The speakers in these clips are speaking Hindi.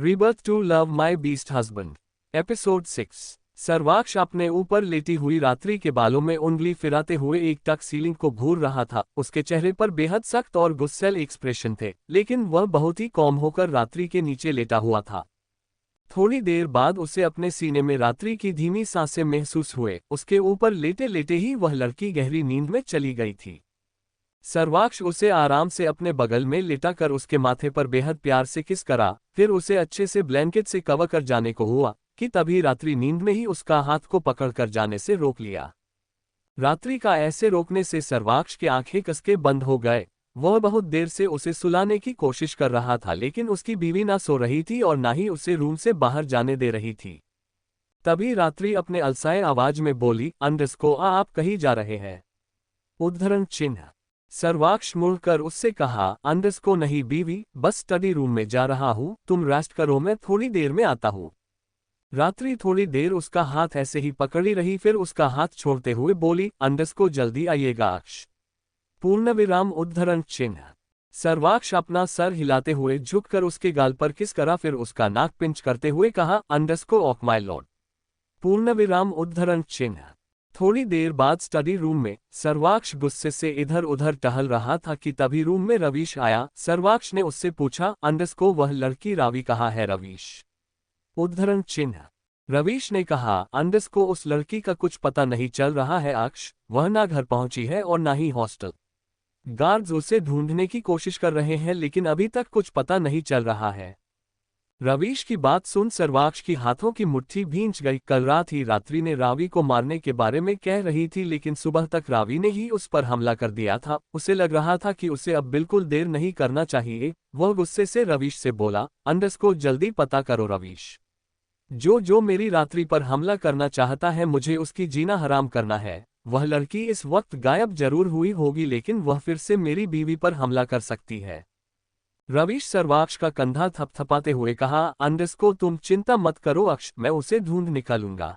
Rebirth to love my beast husband. Episode 6। सर्वाक्ष अपने ऊपर लेटी हुई रात्रि के बालों में उंगली फिराते हुए एक टक सीलिंग को घूर रहा था। उसके चेहरे पर बेहद सख्त और गुस्सैल एक्सप्रेशन थे, लेकिन वह बहुत ही कॉम होकर रात्रि के नीचे लेटा हुआ था। थोड़ी देर बाद उसे अपने सीने में रात्रि की धीमी सांसें महसूस हुए। उसके ऊपर लेटे लेटे ही वह लड़की गहरी नींद में चली गई थी। सर्वाक्ष उसे आराम से अपने बगल में लेटा कर उसके माथे पर बेहद प्यार से किस करा, फिर उसे अच्छे से ब्लैंकेट से कवर कर जाने को हुआ कि तभी रात्रि नींद में ही उसका हाथ को पकड़कर जाने से रोक लिया। रात्रि का ऐसे रोकने से सर्वाक्ष की आंखें कसके बंद हो गए। वह बहुत देर से उसे सुलाने की कोशिश कर रहा था, लेकिन उसकी बीवी ना सो रही थी और ना ही उसे रूम से बाहर जाने दे रही थी। तभी रात्रि अपने अलसाए आवाज में बोली, अंडरस्को आप कहीं जा रहे हैं? उद्धरण चिन्ह। सर्वाक्ष मुड़कर उससे कहा, अंडरस्को नहीं बीवी, बस स्टडी रूम में जा रहा हूँ, तुम रेस्ट करो, मैं थोड़ी देर में आता हूँ। रात्रि थोड़ी देर उसका हाथ ऐसे ही पकड़ी रही, फिर उसका हाथ छोड़ते हुए बोली, अंडरस्को जल्दी आइएगा। पूर्ण विराम उद्धरण चिन्ह। सर्वाक्ष अपना सर हिलाते हुए झुककर उसके गाल पर किस करा, फिर उसका नाक पिंच करते हुए कहा, अंडरस्को ऑफ माय लॉर्ड। पूर्ण विराम उद्धरण चिन्ह। थोड़ी देर बाद स्टडी रूम में सर्वाक्ष गुस्से से इधर उधर टहल रहा था कि तभी रूम में रवीश आया। सर्वाक्ष ने उससे पूछा, अंडरस्को वह लड़की रावी कहाँ है? रवीश। उद्धरण चिन्ह। रवीश ने कहा, अंडरस्को उस लड़की का कुछ पता नहीं चल रहा है अक्ष, वह ना घर पहुंची है और ना ही हॉस्टल। गार्ड्स उसे ढूंढने की कोशिश कर रहे हैं, लेकिन अभी तक कुछ पता नहीं चल रहा है। रवीश की बात सुन सर्वाक्ष की हाथों की मुट्ठी भींच गई। कल रात ही रात्रि ने रावी को मारने के बारे में कह रही थी, लेकिन सुबह तक रावी ने ही उस पर हमला कर दिया था। उसे लग रहा था कि उसे अब बिल्कुल देर नहीं करना चाहिए। वह गुस्से से रवीश से बोला, अंडरस्को जल्दी पता करो रवीश। जो मेरी रात्रि पर हमला करना चाहता है, मुझे उसकी जीना हराम करना है। वह लड़की इस वक्त गायब जरूर हुई होगी, लेकिन वह फिर से मेरी बीवी पर हमला कर सकती है। रवीश सर्वाक्ष का कंधा थपथपाते हुए कहा, अंडरस्को तुम चिंता मत करो अक्ष, मैं उसे ढूंढ निकालूंगा।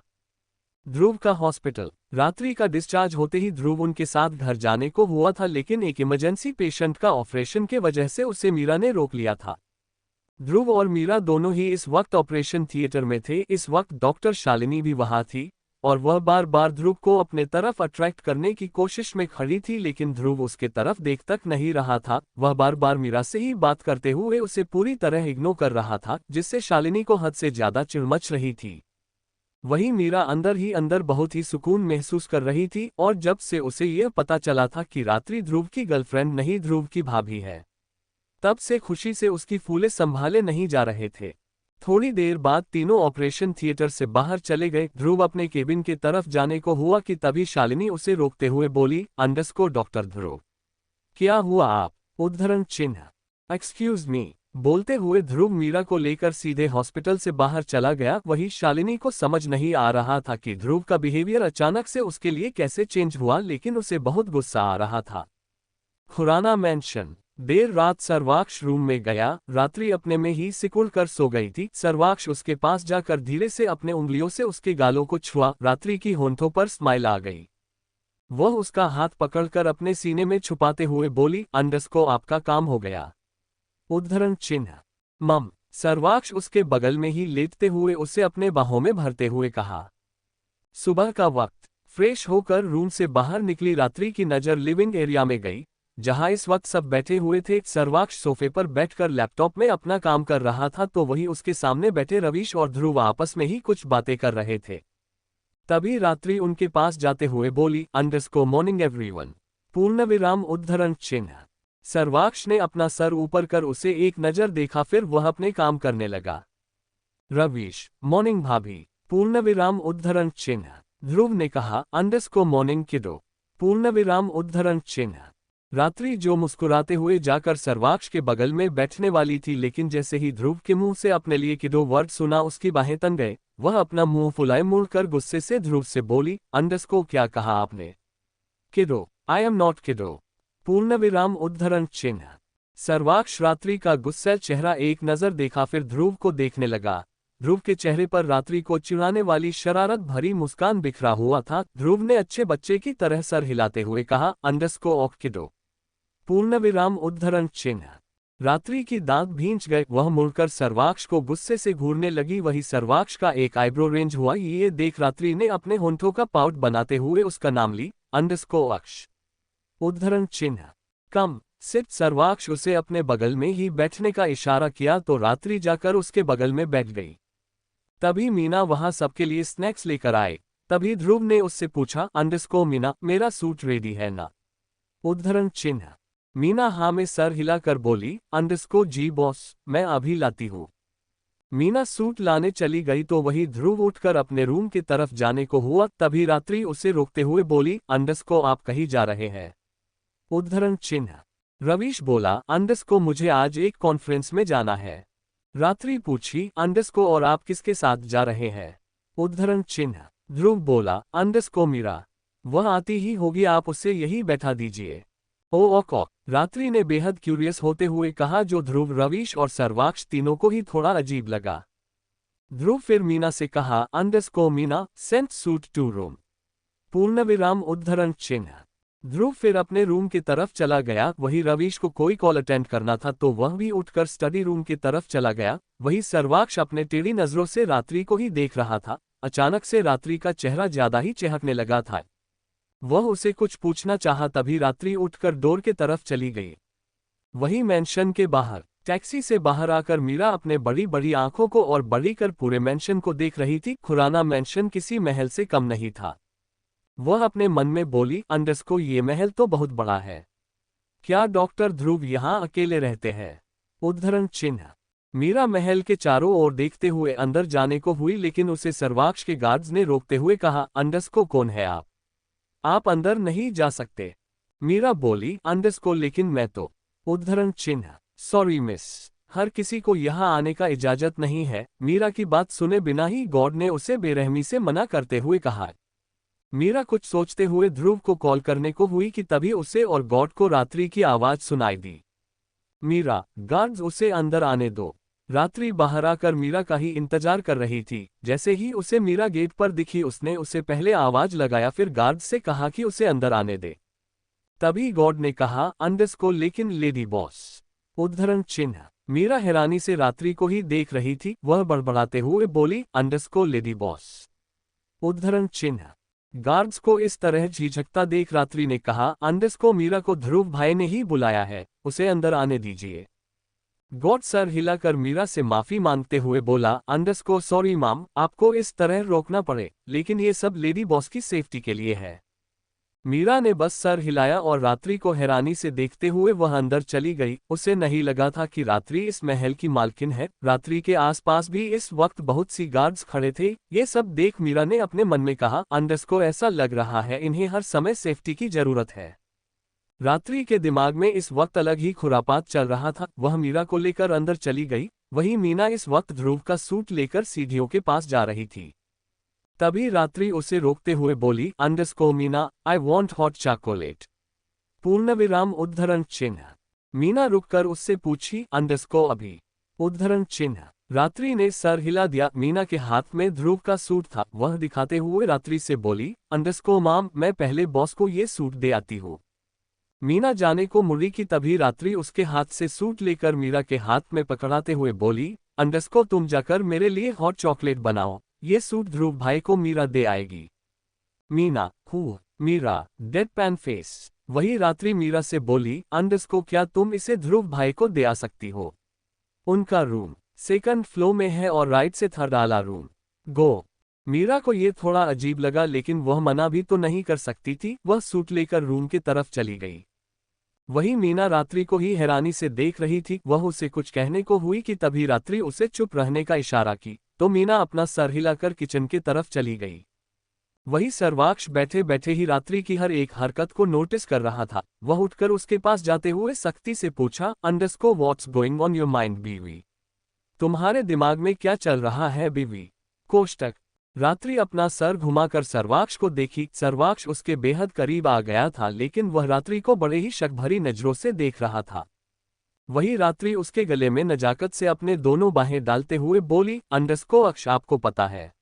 ध्रुव का हॉस्पिटल। रात्रि का डिस्चार्ज होते ही ध्रुव उनके साथ घर जाने को हुआ था, लेकिन एक इमरजेंसी पेशेंट का ऑपरेशन के वजह से उसे मीरा ने रोक लिया था। ध्रुव और मीरा दोनों ही इस वक्त ऑपरेशन थिएटर में थे। इस वक्त डॉक्टर शालिनी भी वहां थी और वह बार बार ध्रुव को अपने तरफ अट्रैक्ट करने की कोशिश में खड़ी थी, लेकिन ध्रुव उसके तरफ देख तक नहीं रहा था। वह बार बार मीरा से ही बात करते हुए उसे पूरी तरह इग्नोर कर रहा था, जिससे शालिनी को हद से ज्यादा चिढ़ मच रही थी। वहीं मीरा अंदर ही अंदर बहुत ही सुकून महसूस कर रही थी, और जब से उसे यह पता चला था कि रात्रि ध्रुव की गर्लफ्रेंड नहीं ध्रुव की भाभी है, तब से खुशी से उसकी फूले संभाले नहीं जा रहे थे। थोड़ी देर बाद तीनों ऑपरेशन थिएटर से बाहर चले गए। ध्रुव अपने केबिन की तरफ जाने को हुआ कि तभी शालिनी उसे रोकते हुए बोली, अंडरस्को डॉक्टर ध्रुव। क्या हुआ आप? उद्धरण चिन्ह। Excuse me. बोलते हुए ध्रुव मीरा को लेकर सीधे हॉस्पिटल से बाहर चला गया। वही शालिनी को समझ नहीं आ रहा था कि ध्रुव का बिहेवियर अचानक से उसके लिए कैसे चेंज हुआ, लेकिन उसे बहुत गुस्सा आ रहा था। खुराना मैंशन। देर रात सर्वाक्ष रूम में गया। रात्रि अपने में ही सिकुड़ कर सो गई थी। सर्वाक्ष उसके पास जाकर धीरे से अपने उंगलियों से उसके गालों को छुआ। रात्रि की होंठों पर स्माइल आ गई। वह उसका हाथ पकड़कर अपने सीने में छुपाते हुए बोली, अंडरस्को आपका काम हो गया। उद्धरण चिन्ह। मम। सर्वाक्ष उसके बगल में ही लेटते हुए उसे अपने बाहों में भरते हुए कहा। सुबह का वक्त। फ्रेश होकर रूम से बाहर निकली रात्रि की नजर लिविंग एरिया में गई, जहां इस वक्त सब बैठे हुए थे। सर्वाक्ष सोफे पर बैठकर लैपटॉप में अपना काम कर रहा था, तो वही उसके सामने बैठे रवीश और ध्रुव आपस में ही कुछ बातें कर रहे थे। तभी रात्रि उनके पास जाते हुए बोली, अंडरस्को मॉर्निंग एवरीवन। पूर्ण विराम उद्धरण चिन्ह। सर्वाक्ष ने अपना सर ऊपर कर उसे एक नजर देखा, फिर वह अपने काम करने लगा। रवीश, मॉर्निंग भाभी। पूर्ण विराम उद्धरण चिन्ह। ध्रुव ने कहा, अंडरस्को मॉर्निंग किडो। पूर्ण विराम उद्धरण चिन्ह। रात्रि जो मुस्कुराते हुए जाकर सर्वाक्ष के बगल में बैठने वाली थी, लेकिन जैसे ही ध्रुव के मुंह से अपने लिए किडो वर्ड सुना, उसकी बाहें तन गए। वह अपना मुंह फुलाए मुड़कर गुस्से से ध्रुव से बोली, अंडरस्को क्या कहा आपने? किडो? आई एम नॉट किडो। पूर्ण विराम उद्धरण चिन्ह। सर्वाक्ष रात्रि का गुस्सैल चेहरा एक नजर देखा, फिर ध्रुव को देखने लगा। ध्रुव के चेहरे पर रात्रि को चिढ़ाने वाली शरारत भरी मुस्कान बिखरा हुआ था। ध्रुव ने अच्छे बच्चे की तरह सर हिलाते हुए कहा, अंडरस्को ऑफ किडो। पूर्ण विराम उद्धरण चिन्ह। रात्रि की दांत भींच गए, वह मुड़कर सर्वाक्ष को गुस्से से घूरने लगी। वही सर्वाक्ष का एक आईब्रो रेंज हुआ। ये देख रात्रि ने अपने होंठों का पाउट बनाते हुए उसका नाम ली, _अक्ष उद्धरण चिन्ह। कम सिर्फ सर्वाक्ष उसे अपने बगल में ही बैठने का इशारा किया तो रात्रि जाकर उसके बगल में बैठ गई। तभी मीना वहां सबके लिए स्नैक्स लेकर आए। तभी ध्रुव ने उससे पूछा, _मीना, मेरा सूट रेडी है ना? उद्धरण चिन्ह। मीना हाँ में सर हिलाकर बोली, जी बॉस, मैं अभी लाती हूँ। मीना सूट लाने चली गई तो वही ध्रुव उठकर अपने रूम की तरफ जाने को हुआ। तभी रात्रि उसे रोकते हुए बोली, आप कहीं जा रहे हैं? उद्धरण चिन्ह। रवीश बोला, मुझे आज एक कॉन्फ्रेंस में जाना है। रात्रि पूछी, और आप किसके साथ जा रहे हैं? उद्धरण चिन्ह। ध्रुव बोला, मीरा, वह आती ही होगी, आप उसे यही बैठा दीजिए। ओ रात्रि ने बेहद क्यूरियस होते हुए कहा, जो ध्रुव, रवीश और सर्वाक्ष तीनों को ही थोड़ा अजीब लगा। ध्रुव फिर मीना से कहा, Meena, sent suit to room. पूर्णविराम उद्धरण चिन्ह। ध्रुव फिर अपने रूम की तरफ चला गया। वही रवीश को कोई कॉल अटेंड करना था तो वह भी उठकर स्टडी रूम की तरफ चला गया। वही सर्वाक्ष अपने टेढ़ी नजरों से रात्रि को ही देख रहा था। अचानक से रात्रि का चेहरा ज्यादा ही चहकने लगा था। वह उसे कुछ पूछना चाहा, तभी रात्रि उठकर डोर के तरफ चली गई। वही मैंशन के बाहर टैक्सी से बाहर आकर मीरा अपने बड़ी बड़ी आंखों को और बड़ी कर पूरे मैंशन को देख रही थी। खुराना मैंशन किसी महल से कम नहीं था। वह अपने मन में बोली, ये महल तो बहुत बड़ा है। क्या डॉक्टर ध्रुव यहाँ अकेले रहते हैं? उद्धरण चिन्ह। मीरा महल के चारों ओर देखते हुए अंदर जाने को हुई, लेकिन उसे सर्वाक्ष के गार्ड्स ने रोकते हुए कहा, कौन है आप अंदर नहीं जा सकते। मीरा बोली, लेकिन मैं तो। उद्धरण चिन्ह। सॉरी मिस, हर किसी को यहाँ आने का इजाजत नहीं है। मीरा की बात सुने बिना ही गॉड ने उसे बेरहमी से मना करते हुए कहा। मीरा कुछ सोचते हुए ध्रुव को कॉल करने को हुई कि तभी उसे और गॉड को रात्रि की आवाज सुनाई दी। मीरा, गार्ड्स उसे अंदर आने दो। रात्रि बाहर आकर मीरा का ही इंतजार कर रही थी। जैसे ही उसे मीरा गेट पर दिखी उसने उसे पहले आवाज लगाया, फिर गार्ड्स से कहा कि उसे अंदर आने दे। तभी गॉड ने कहा, लेकिन लेडी बॉस। उद्धरण चिन्ह। मीरा हैरानी से रात्रि को ही देख रही थी। वह बड़बड़ाते हुए बोली, लेडी बॉस। उद्धरण चिन्ह। गार्ड्स को इस तरह झिझकता देख रात्रि ने कहा, मीरा को ध्रुव भाई ने ही बुलाया है, उसे अंदर आने दीजिए। गॉड सर हिलाकर मीरा से माफी मांगते हुए बोला, सॉरी माम, आपको इस तरह रोकना पड़े, लेकिन ये सब लेडी बॉस की सेफ्टी के लिए है। मीरा ने बस सर हिलाया और रात्रि को हैरानी से देखते हुए वह अंदर चली गई। उसे नहीं लगा था कि रात्रि इस महल की मालकिन है। रात्रि के आसपास भी इस वक्त बहुत सी गार्ड्स खड़े थे। ये सब देख मीरा ने अपने मन में कहा, ऐसा लग रहा है इन्हें हर समय सेफ्टी की जरूरत है। रात्रि के दिमाग में इस वक्त अलग ही खुरापात चल रहा था। वह मीरा को लेकर अंदर चली गई। वहीं मीना इस वक्त ध्रुव का सूट लेकर सीढ़ियों के पास जा रही थी। तभी रात्रि उसे रोकते हुए बोली, Meena, I want hot chocolate. पूर्णविराम उद्धरण चिन्ह। मीना रुककर उससे पूछी, अभी? उद्धरण चिन्ह। रात्रि ने सर हिला दिया। मीना के हाथ में ध्रुव का सूट था। वह दिखाते हुए रात्रि से बोली, माम, मैं पहले बॉस को ये सूट दे आती हूँ। मीना जाने को मुड़ी कि तभी रात्रि उसके हाथ से सूट लेकर मीरा के हाथ में पकड़ाते हुए बोली, तुम जाकर मेरे लिए हॉट चॉकलेट बनाओ, ये सूट ध्रुव भाई को मीरा दे आएगी। Meena, Meera, deadpan face. वही रात्रि मीरा से बोली, क्या तुम इसे ध्रुव भाई को दे आ सकती हो? उनका रूम 2nd फ्लोर में है और राइट से 3rd वाला रूम। गो। मीरा को ये थोड़ा अजीब लगा, लेकिन वह मना भी तो नहीं कर सकती थी। वह सूट लेकर रूम की तरफ चली गई। वही मीना रात्रि को ही हैरानी से देख रही थी। वह उसे कुछ कहने को हुई कि तभी रात्रि उसे चुप रहने का इशारा की, तो मीना अपना सर हिलाकर किचन की तरफ चली गई। वही सर्वाक्ष बैठे बैठे ही रात्रि की हर एक हरकत को नोटिस कर रहा था। वह उठकर उसके पास जाते हुए सख्ती से पूछा, what's going on your mind बीवी? तुम्हारे दिमाग में क्या चल रहा है बीवी? कोष्टक। रात्रि अपना सर घुमाकर सर्वाक्ष को देखी। सर्वाक्ष उसके बेहद करीब आ गया था, लेकिन वह रात्रि को बड़े ही शक भरी नजरों से देख रहा था। वही रात्रि उसके गले में नजाकत से अपने दोनों बाहें डालते हुए बोली, अक्ष, आपको पता है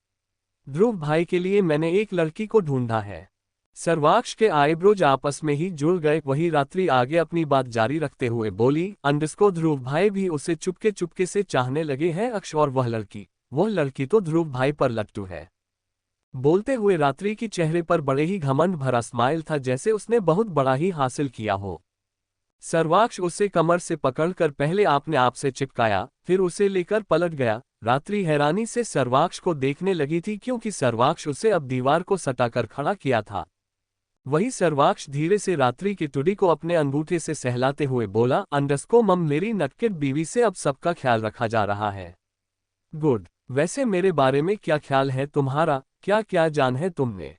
ध्रुव भाई के लिए मैंने एक लड़की को ढूंढा है। सर्वाक्ष के आईब्रोज आपस में ही जुड़ गए। वही रात्रि आगे अपनी बात जारी रखते हुए बोली, अंडस्को ध्रुव भाई भी उसे चुपके चुपके से चाहने लगे हैं अक्ष, और वह लड़की तो ध्रुव भाई पर लट्टू है। बोलते हुए रात्रि की चेहरे पर बड़े ही घमंड भरा स्माइल था, जैसे उसने बहुत बड़ा ही हासिल किया हो। सर्वाक्ष उसे कमर से पकड़कर पहले आपने आप से चिपकाया, फिर उसे लेकर पलट गया। रात्रि हैरानी से सर्वाक्ष को देखने लगी थी, क्योंकि सर्वाक्ष उसे अब दीवार को सटाकर खड़ा किया था। वही सर्वाक्ष धीरे से रात्रि की टुडी को अपने अंगूठे से सहलाते हुए बोला, अंडस्को मम, मेरी नटखट बीवी से अब सबका ख्याल रखा जा रहा है। गुड। वैसे मेरे बारे में क्या ख्याल है तुम्हारा? क्या क्या जान है तुमने?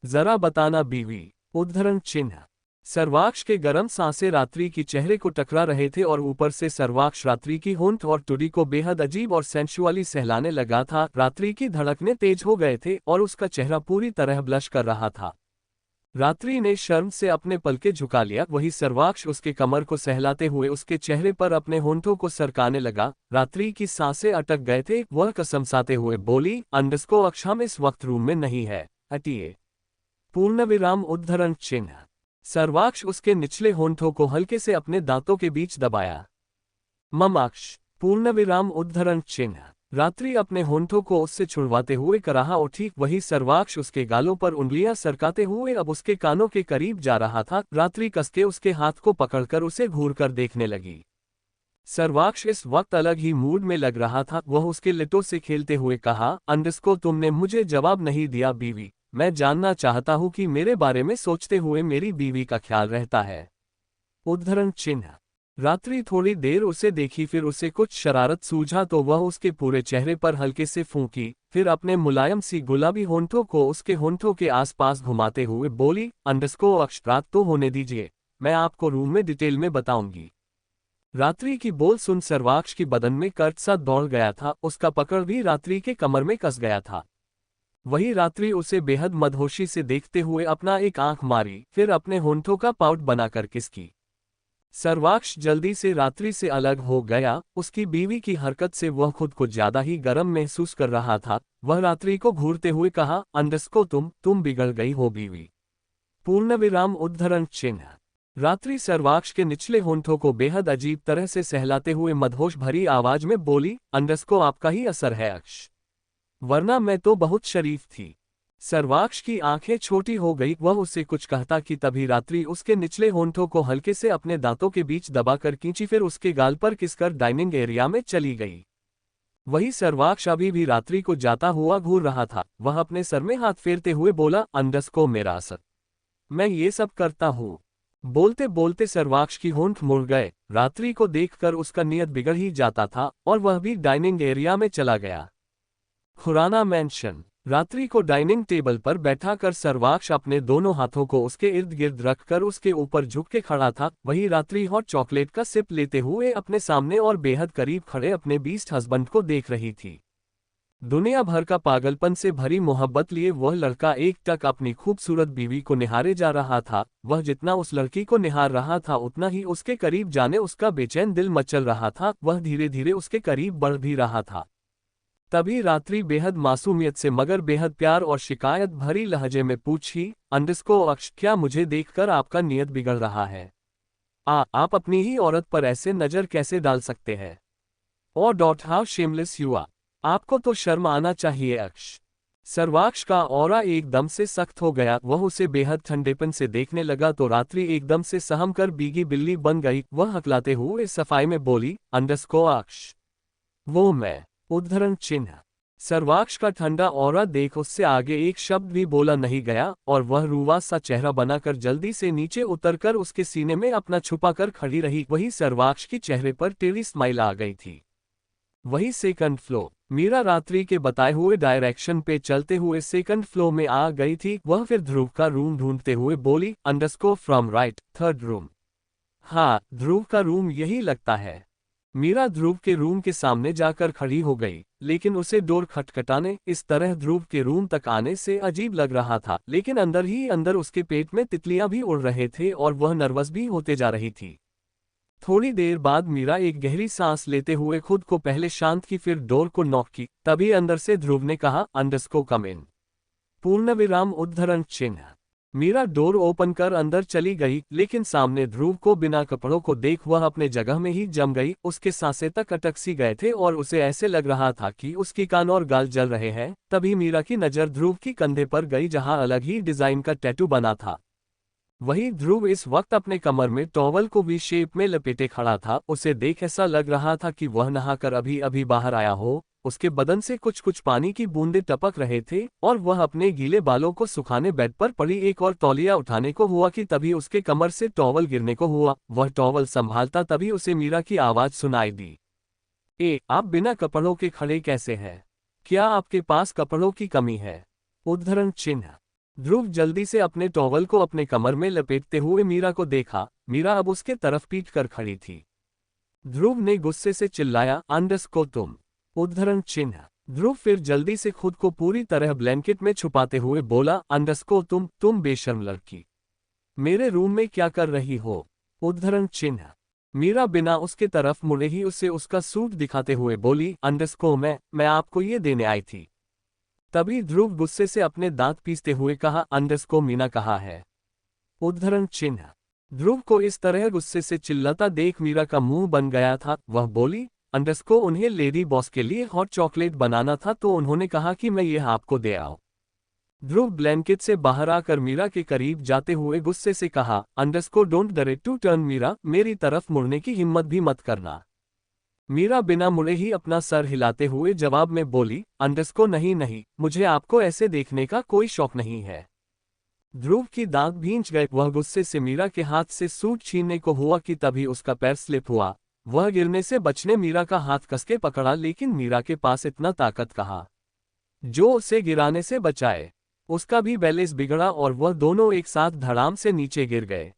जरा बताना बीवी। उद्धरण चिन्ह। सर्वाक्ष के गर्म सांसें रात्रि की चेहरे को टकरा रहे थे, और ऊपर से सर्वाक्ष रात्रि की होंठ और टुडी को बेहद अजीब और सेंसुअली सहलाने लगा था। रात्रि की धड़कनें तेज हो गए थे और उसका चेहरा पूरी तरह ब्लश कर रहा था। रात्रि ने शर्म से अपने पलके झुका लिया। वही सर्वाक्ष उसके कमर को सहलाते हुए उसके चेहरे पर अपने होंठों को सरकाने लगा। रात्रि की सांसें अटक गए थे। वह कसमसाते हुए बोली, अंडस्को अक्ष, हम इस वक्त रूम में नहीं है, हटिए। पूर्णविराम उद्धरण चिन्ह। सर्वाक्ष उसके निचले होंठों को हल्के से अपने दांतों के बीच दबाया। ममाक्ष। पूर्णविराम उद्धरण चिन्ह। रात्रि अपने होंठों को उससे छुड़वाते हुए कराहा उठी। वही सर्वाक्ष उसके गालों पर उंगलियां सरकाते हुए अब उसके कानों के करीब जा रहा था। रात्रि कसके उसके हाथ को पकड़कर उसे घूरकर देखने लगी। सर्वाक्ष इस वक्त अलग ही मूड में लग रहा था। वह उसके लिटों से खेलते हुए कहा, अंडस्को, तुमने मुझे जवाब नहीं दिया बीवी। मैं जानना चाहता हूं कि मेरे बारे में सोचते हुए मेरी बीवी का ख्याल रहता है। उद्धरण चिन्ह। रात्रि थोड़ी देर उसे देखी, फिर उसे कुछ शरारत सूझा तो वह उसके पूरे चेहरे पर हल्के से फूंकी, फिर अपने मुलायम सी गुलाबी होंठों को उसके होंठों के आसपास घुमाते हुए बोली, अंडस्को अक्ष, रात तो होने दीजिए, मैं आपको रूम में डिटेल में बताऊंगी। रात्रि की बोल सुन सर्वाक्ष की बदन में कर्ट सा दौड़ गया था। उसका पकड़ भी रात्रि के कमर में कस गया था। वही रात्रि उसे बेहद मदहोशी से देखते हुए अपना एक आंख मारी, फिर अपने होंठों का पाउट बनाकर किस की। सर्वाक्ष जल्दी से रात्रि से अलग हो गया। उसकी बीवी की हरकत से वह खुद को ज्यादा ही गर्म महसूस कर रहा था। वह रात्रि को घूरते हुए कहा, अंडस्को, तुम बिगड़ गई हो बीवी। पूर्णविराम उद्धरण चिन्ह। रात्रि सर्वाक्ष के निचले होंठों को बेहद अजीब तरह से सहलाते हुए मदहोश भरी आवाज में बोली, अंडस्को, आपका ही असर है अक्ष, वरना मैं तो बहुत शरीफ थी। सर्वाक्ष की आंखें छोटी हो गई। वह उससे कुछ कहता कि तभी रात्रि उसके निचले होंठों को हल्के से अपने दांतों के बीच दबाकर खींची, फिर उसके गाल पर किसकर डाइनिंग एरिया में चली गई। वही सर्वाक्ष अभी भी रात्रि को जाता हुआ घूर रहा था। वह अपने सर में हाथ फेरते हुए बोला, अंडस्को, मेरा असर, मैं ये सब करता हूँ। बोलते बोलते सर्वाक्ष की होंठ मुड़ गए। रात्रि को देखकर उसका नियत बिगड़ ही जाता था और वह भी डाइनिंग एरिया में चला गया। खुराना मैंशन। रात्रि को डाइनिंग टेबल पर बैठाकर सर्वाक्ष अपने दोनों हाथों को उसके इर्द गिर्द रखकर उसके ऊपर झुक के खड़ा था। वही रात्रि हॉट चॉकलेट का सिप लेते हुए अपने सामने और बेहद करीब खड़े अपने बीस्ट हस्बैंड को देख रही थी। दुनिया भर का पागलपन से भरी मोहब्बत लिए वह लड़का एक टक अपनी खूबसूरत बीवी को निहारे जा रहा था। वह जितना उस लड़की को निहार रहा था, उतना ही उसके करीब जाने उसका बेचैन दिल मचल रहा था। वह धीरे धीरे उसके करीब बढ़ भी रहा था। तभी रात्रि बेहद मासूमियत से मगर बेहद प्यार और शिकायत भरी लहजे में पूछी, अंडस्को अक्ष, क्या मुझे देखकर आपका नियत बिगड़ रहा है? आप अपनी ही औरत पर ऐसे नजर कैसे डाल सकते हैं? और dot how shameless you are, आपको तो शर्म आना चाहिए अक्ष। सर्वाक्ष का ऑरा एकदम से सख्त हो गया। वह उसे बेहद ठंडेपन से देखने लगा तो रात्रि एकदम से सहम कर बीगी बिल्ली बन गई। वह हकलाते हुए सफाई में बोली, अंडस्को अक्ष, वो मैं। उद्धरण चिन्ह। सर्वाक्ष का ठंडा ऑरा देख उससे आगे एक शब्द भी बोला नहीं गया और वह रूवा सा चेहरा बनाकर जल्दी से नीचे उतरकर उसके सीने में अपना छुपाकर खड़ी रही। वही सर्वाक्ष की चेहरे पर टेढ़ी स्माइल आ गई थी। वही सेकंड फ्लोर। मीरा रात्रि के बताए हुए डायरेक्शन पे चलते हुए सेकंड फ्लोर में आ गई थी। वह फिर ध्रुव का रूम ढूंढते हुए बोली, अंडस्को फ्रॉम राइट, थर्ड रूम। हाँ, ध्रुव का रूम यही लगता है। मीरा ध्रुव के रूम के सामने जाकर खड़ी हो गई, लेकिन उसे डोर खटखटाने इस तरह ध्रुव के रूम तक आने से अजीब लग रहा था। लेकिन अंदर ही अंदर उसके पेट में तितलियां भी उड़ रहे थे और वह नर्वस भी होते जा रही थी। थोड़ी देर बाद मीरा एक गहरी सांस लेते हुए खुद को पहले शांत की, फिर डोर को नॉक की। तभी अंदर से ध्रुव ने कहा, अंडस्को कम इन। पूर्णविराम उद्धरण चिन्ह। मीरा डोर ओपन कर अंदर चली गई, लेकिन सामने ध्रुव को बिना कपड़ों को देख वह अपने जगह में ही जम गई। उसके सांसें तक अटक सी गए थे और उसे ऐसे लग रहा था कि उसकी कान और गाल जल रहे हैं। तभी मीरा की नज़र ध्रुव की कंधे पर गई, जहां अलग ही डिजाइन का टैटू बना था। वही ध्रुव इस वक्त अपने कमर में टॉवल को वी शेप में लपेटे खड़ा था। उसे देख ऐसा लग रहा था कि वह नहाकर अभी अभी बाहर आया हो। उसके बदन से कुछ कुछ पानी की बूंदें टपक रहे थे और वह अपने गीले बालों को सुखाने बेड पर पड़ी एक और तौलिया उठाने को हुआ कि तभी उसके कमर से टॉवल गिरने को हुआ। वह टॉवल संभालता तभी उसे मीरा की आवाज सुनाई दी। आप बिना कपड़ों के खड़े कैसे हैं? क्या आपके पास कपड़ों की कमी है? उद्धरण चिन्ह। ध्रुव जल्दी से अपने टॉवल को अपने कमर में लपेटते हुए मीरा को देखा। मीरा अब उसके तरफ पीट कर खड़ी थी। ध्रुव ने गुस्से से चिल्लाया, अंडरस्को तुम। उद्धरण चिन्ह। ध्रुव फिर जल्दी से खुद को पूरी तरह ब्लैंकेट में छुपाते हुए बोला, अंडरस्को तुम बेशर्म लड़की, मेरे रूम में क्या कर रही हो? उद्धरण चिन्ह। मीरा बिना उसके तरफ मुड़े ही उसे उसका सूट दिखाते हुए बोली, अंडरस्को मैं आपको ये देने आई थी। तभी ध्रुव गुस्से से अपने दांत पीसते हुए कहा, अंडरस्को मीना कहाँ है? उद्धरण चिन्ह। ध्रुव को इस तरह गुस्से से चिल्लाता देख मीरा का मुंह बन गया था। वह बोली, अंडरस्को उन्हें लेडी बॉस के लिए हॉट चॉकलेट बनाना था तो उन्होंने कहा कि मैं यह आपको दे आओ। ध्रुव ब्लैंकेट से बाहर आकर मीरा के करीब जाते हुए गुस्से से कहा, अंडरस्को डोंट डरे टू टर्न मीरा, मेरी तरफ मुड़ने की हिम्मत भी मत करना। मीरा बिना मुड़े ही अपना सर हिलाते हुए जवाब में बोली, अंडरस्को नहीं, मुझे आपको ऐसे देखने का कोई शौक नहीं है। ध्रुव की दांत भींच गए। वह गुस्से से मीरा के हाथ से सूट छीनने को हुआ कि तभी उसका पैर स्लिप हुआ। वह गिरने से बचने मीरा का हाथ कसके पकड़ा, लेकिन मीरा के पास इतना ताकत कहाँ जो उसे गिराने से बचाए। उसका भी बैलेंस बिगड़ा और वह दोनों एक साथ धड़ाम से नीचे गिर गए।